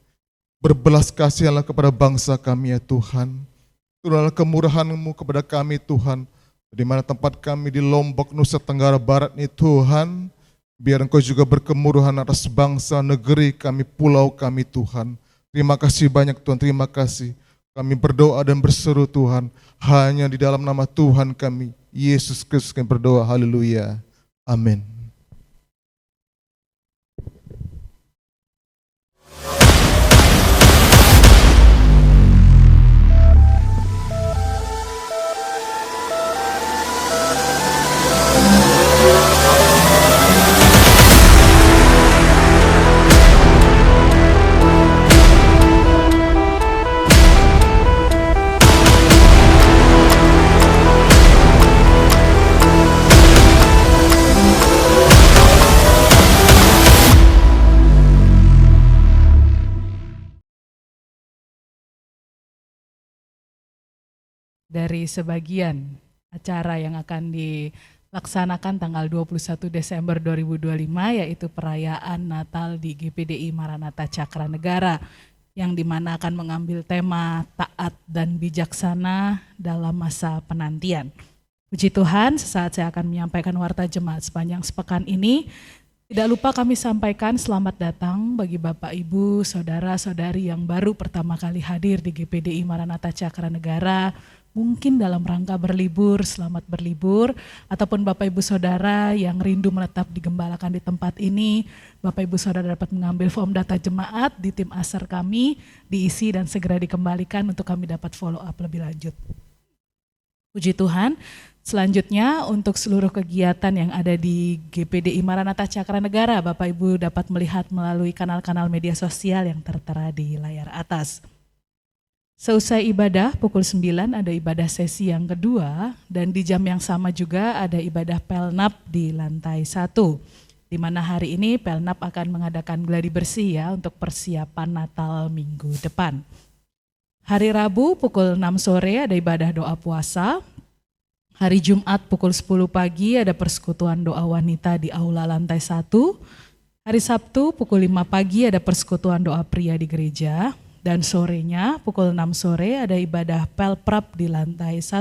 Speaker 6: Berbelas kasihanlah kepada bangsa kami ya Tuhan. Turunlah kemurahan-Mu kepada kami Tuhan. Di mana tempat kami di Lombok, Nusa Tenggara Barat ini Tuhan. Biar Engkau juga berkemurahan atas bangsa, negeri kami, pulau kami Tuhan. Terima kasih banyak Tuhan, terima kasih. Kami berdoa dan berseru Tuhan, hanya di dalam nama Tuhan kami, Yesus Kristus kami berdoa, haleluya, amin.
Speaker 7: Dari sebagian acara yang akan dilaksanakan tanggal 21 Desember 2025 yaitu perayaan Natal di GPDI Maranatha Cakra Negara yang dimana akan mengambil tema taat dan bijaksana dalam masa penantian. Puji Tuhan, sesaat saya akan menyampaikan warta jemaat sepanjang sepekan ini. Tidak lupa kami sampaikan selamat datang bagi Bapak, Ibu, Saudara-saudari yang baru pertama kali hadir di GPDI Maranatha Cakranegara. Mungkin dalam rangka berlibur, selamat berlibur. Ataupun Bapak Ibu Saudara yang rindu menetap digembalakan di tempat ini. Bapak Ibu Saudara dapat mengambil form data jemaat di tim ASER kami, diisi dan segera dikembalikan untuk kami dapat follow up lebih lanjut. Puji Tuhan. Selanjutnya untuk seluruh kegiatan yang ada di GPDI Maranatha Cakranegara, Bapak Ibu dapat melihat melalui kanal-kanal media sosial yang tertera di layar atas. Seusai ibadah pukul 9 ada ibadah sesi yang kedua, dan di jam yang sama juga ada ibadah Pelnap di lantai 1. Di mana hari ini Pelnap akan mengadakan gladi bersih ya untuk persiapan Natal minggu depan. Hari Rabu pukul 6 sore ada ibadah doa puasa. Hari Jumat pukul 10 pagi ada persekutuan doa wanita di aula lantai 1. Hari Sabtu pukul 5 pagi ada persekutuan doa pria di gereja. Dan sorenya pukul 6 sore ada ibadah Pelprap di lantai 1.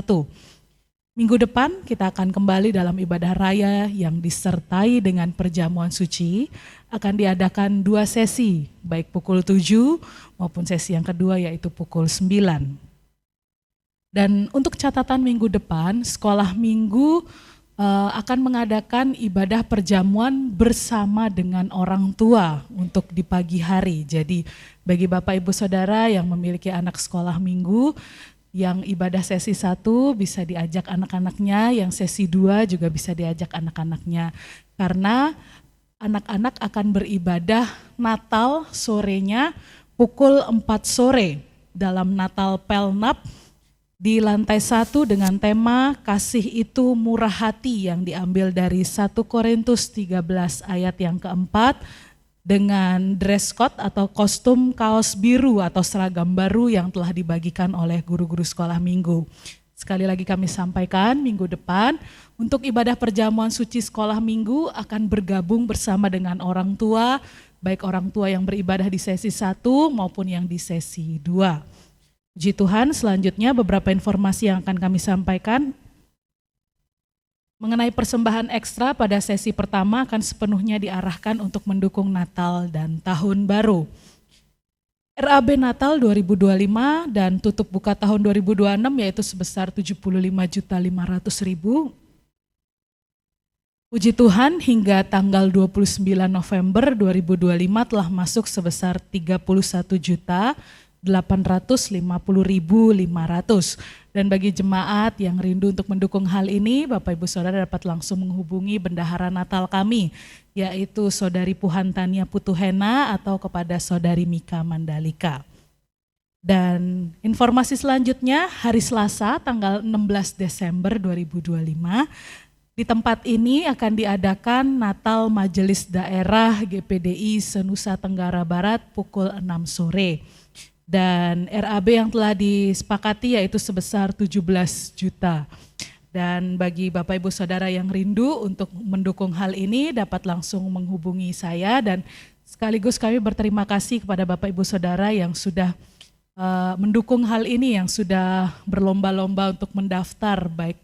Speaker 7: Minggu depan kita akan kembali dalam ibadah raya yang disertai dengan perjamuan suci. Akan diadakan 2 sesi, baik pukul 7 maupun sesi yang kedua yaitu pukul 9. Dan untuk catatan minggu depan, sekolah minggu akan mengadakan ibadah perjamuan bersama dengan orang tua untuk di pagi hari. Jadi bagi Bapak Ibu Saudara yang memiliki anak sekolah minggu, yang ibadah sesi 1 bisa diajak anak-anaknya, yang sesi 2 juga bisa diajak anak-anaknya. Karena anak-anak akan beribadah Natal sorenya pukul 4 sore dalam Natal Pelnap di lantai 1 dengan tema kasih itu murah hati yang diambil dari 1 Korintus 13 ayat yang keempat dengan dress code atau kostum kaos biru atau seragam baru yang telah dibagikan oleh guru-guru sekolah minggu. Sekali lagi kami sampaikan minggu depan untuk ibadah perjamuan suci sekolah minggu akan bergabung bersama dengan orang tua, baik orang tua yang beribadah di sesi 1 maupun yang di sesi 2. Puji Tuhan, selanjutnya beberapa informasi yang akan kami sampaikan mengenai persembahan ekstra pada sesi pertama akan sepenuhnya diarahkan untuk mendukung Natal dan Tahun Baru. RAB Natal 2025 dan tutup buka tahun 2026 yaitu sebesar 75.500.000. Puji Tuhan hingga tanggal 29 November 2025 telah masuk sebesar 31.850.500. Dan bagi jemaat yang rindu untuk mendukung hal ini, Bapak Ibu Saudara dapat langsung menghubungi bendahara Natal kami, yaitu Saudari Puhantania Putuhena atau kepada Saudari Mika Mandalika. Dan informasi selanjutnya hari Selasa tanggal 16 Desember 2025, di tempat ini akan diadakan Natal Majelis Daerah GPDI Senusa Tenggara Barat pukul 6 sore. Dan RAB yang telah disepakati yaitu sebesar 17 juta. Dan bagi Bapak Ibu Saudara yang rindu untuk mendukung hal ini dapat langsung menghubungi saya, dan sekaligus kami berterima kasih kepada Bapak Ibu Saudara yang sudah mendukung hal ini, yang sudah berlomba-lomba untuk mendaftar, baik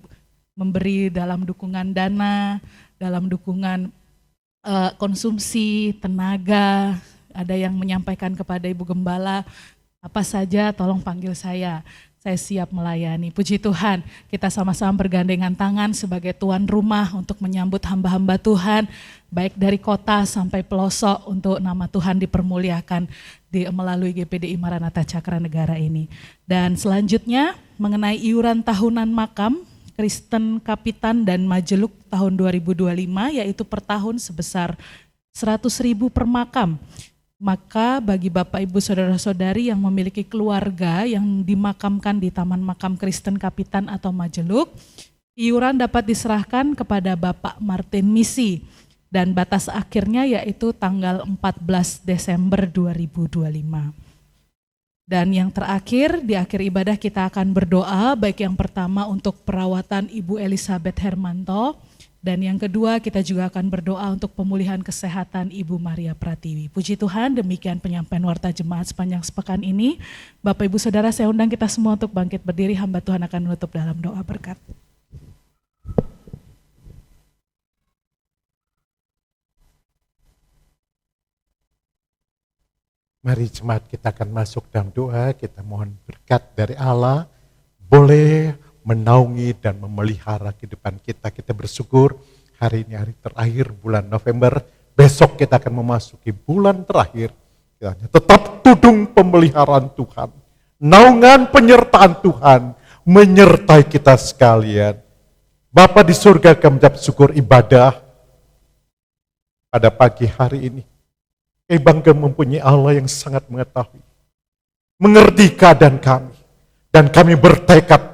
Speaker 7: memberi dalam dukungan dana, dalam dukungan konsumsi, tenaga. Ada yang menyampaikan kepada Ibu Gembala, apa saja tolong panggil saya siap melayani. Puji Tuhan, kita sama-sama bergandengan tangan sebagai tuan rumah untuk menyambut hamba-hamba Tuhan, baik dari kota sampai pelosok, untuk nama Tuhan dipermuliakan melalui GPDI Maranatha Cakranegara ini. Dan selanjutnya mengenai iuran tahunan makam Kristen Kapitan dan Majeluk tahun 2025, yaitu per tahun sebesar 100.000 per makam. Maka bagi Bapak Ibu Saudara-saudari yang memiliki keluarga yang dimakamkan di Taman Makam Kristen Kapitan atau Majeluk, iuran dapat diserahkan kepada Bapak Martin Misi dan batas akhirnya yaitu tanggal 14 Desember 2025. Dan yang terakhir, di akhir ibadah kita akan berdoa, baik yang pertama untuk perawatan Ibu Elizabeth Hermanto, dan yang kedua kita juga akan berdoa untuk pemulihan kesehatan Ibu Maria Pratiwi. Puji Tuhan, demikian penyampaian warta jemaat sepanjang sepekan ini. Bapak Ibu Saudara, saya undang kita semua untuk bangkit berdiri, hamba Tuhan akan menutup dalam doa berkat.
Speaker 2: Mari jemaat kita akan masuk dalam doa, kita mohon berkat dari Allah, boleh menaungi dan memelihara kehidupan kita. Kita bersyukur hari ini hari terakhir bulan November, besok kita akan memasuki bulan terakhir. Kiranya tetap tudung pemeliharaan Tuhan, naungan penyertaan Tuhan menyertai kita sekalian. Bapa di surga, kami mengucap syukur ibadah pada pagi hari ini. Kami bangga mempunyai Allah yang sangat mengetahui, mengerti keadaan kami, dan kami bertekad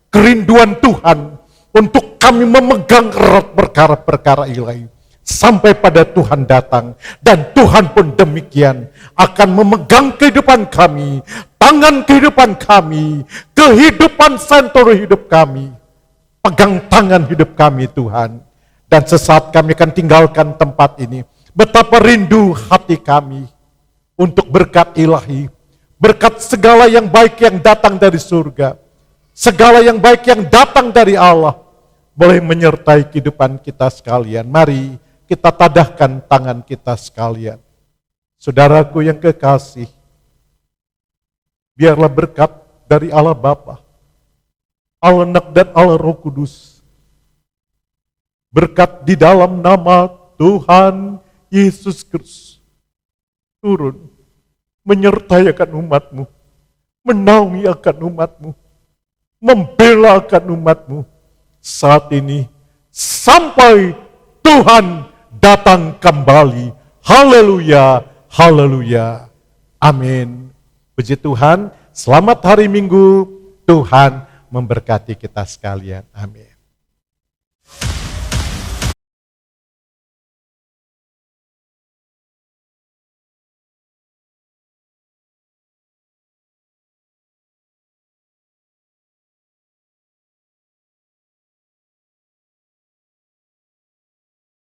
Speaker 2: kerinduan Tuhan untuk kami memegang erat perkara-perkara ilahi sampai pada Tuhan datang, dan Tuhan pun demikian akan memegang kehidupan kami, tangan kehidupan kami, kehidupan sentro hidup kami. Pegang tangan hidup kami Tuhan, dan sesaat kami akan tinggalkan tempat ini, betapa rindu hati kami untuk berkat ilahi, berkat segala yang baik yang datang dari surga, segala yang baik yang datang dari Allah, boleh menyertai kehidupan kita sekalian. Mari kita tadahkan tangan kita sekalian. Saudaraku yang kekasih, biarlah berkat dari Allah Bapa, Allah Anak dan Allah Roh Kudus, berkat di dalam nama Tuhan Yesus Kristus turun menyertai akan umatmu, menaungi akan umatmu, membela akan umatmu saat ini sampai Tuhan datang kembali. Haleluya, haleluya, amin. Puji Tuhan, selamat hari Minggu, Tuhan memberkati kita sekalian, amin.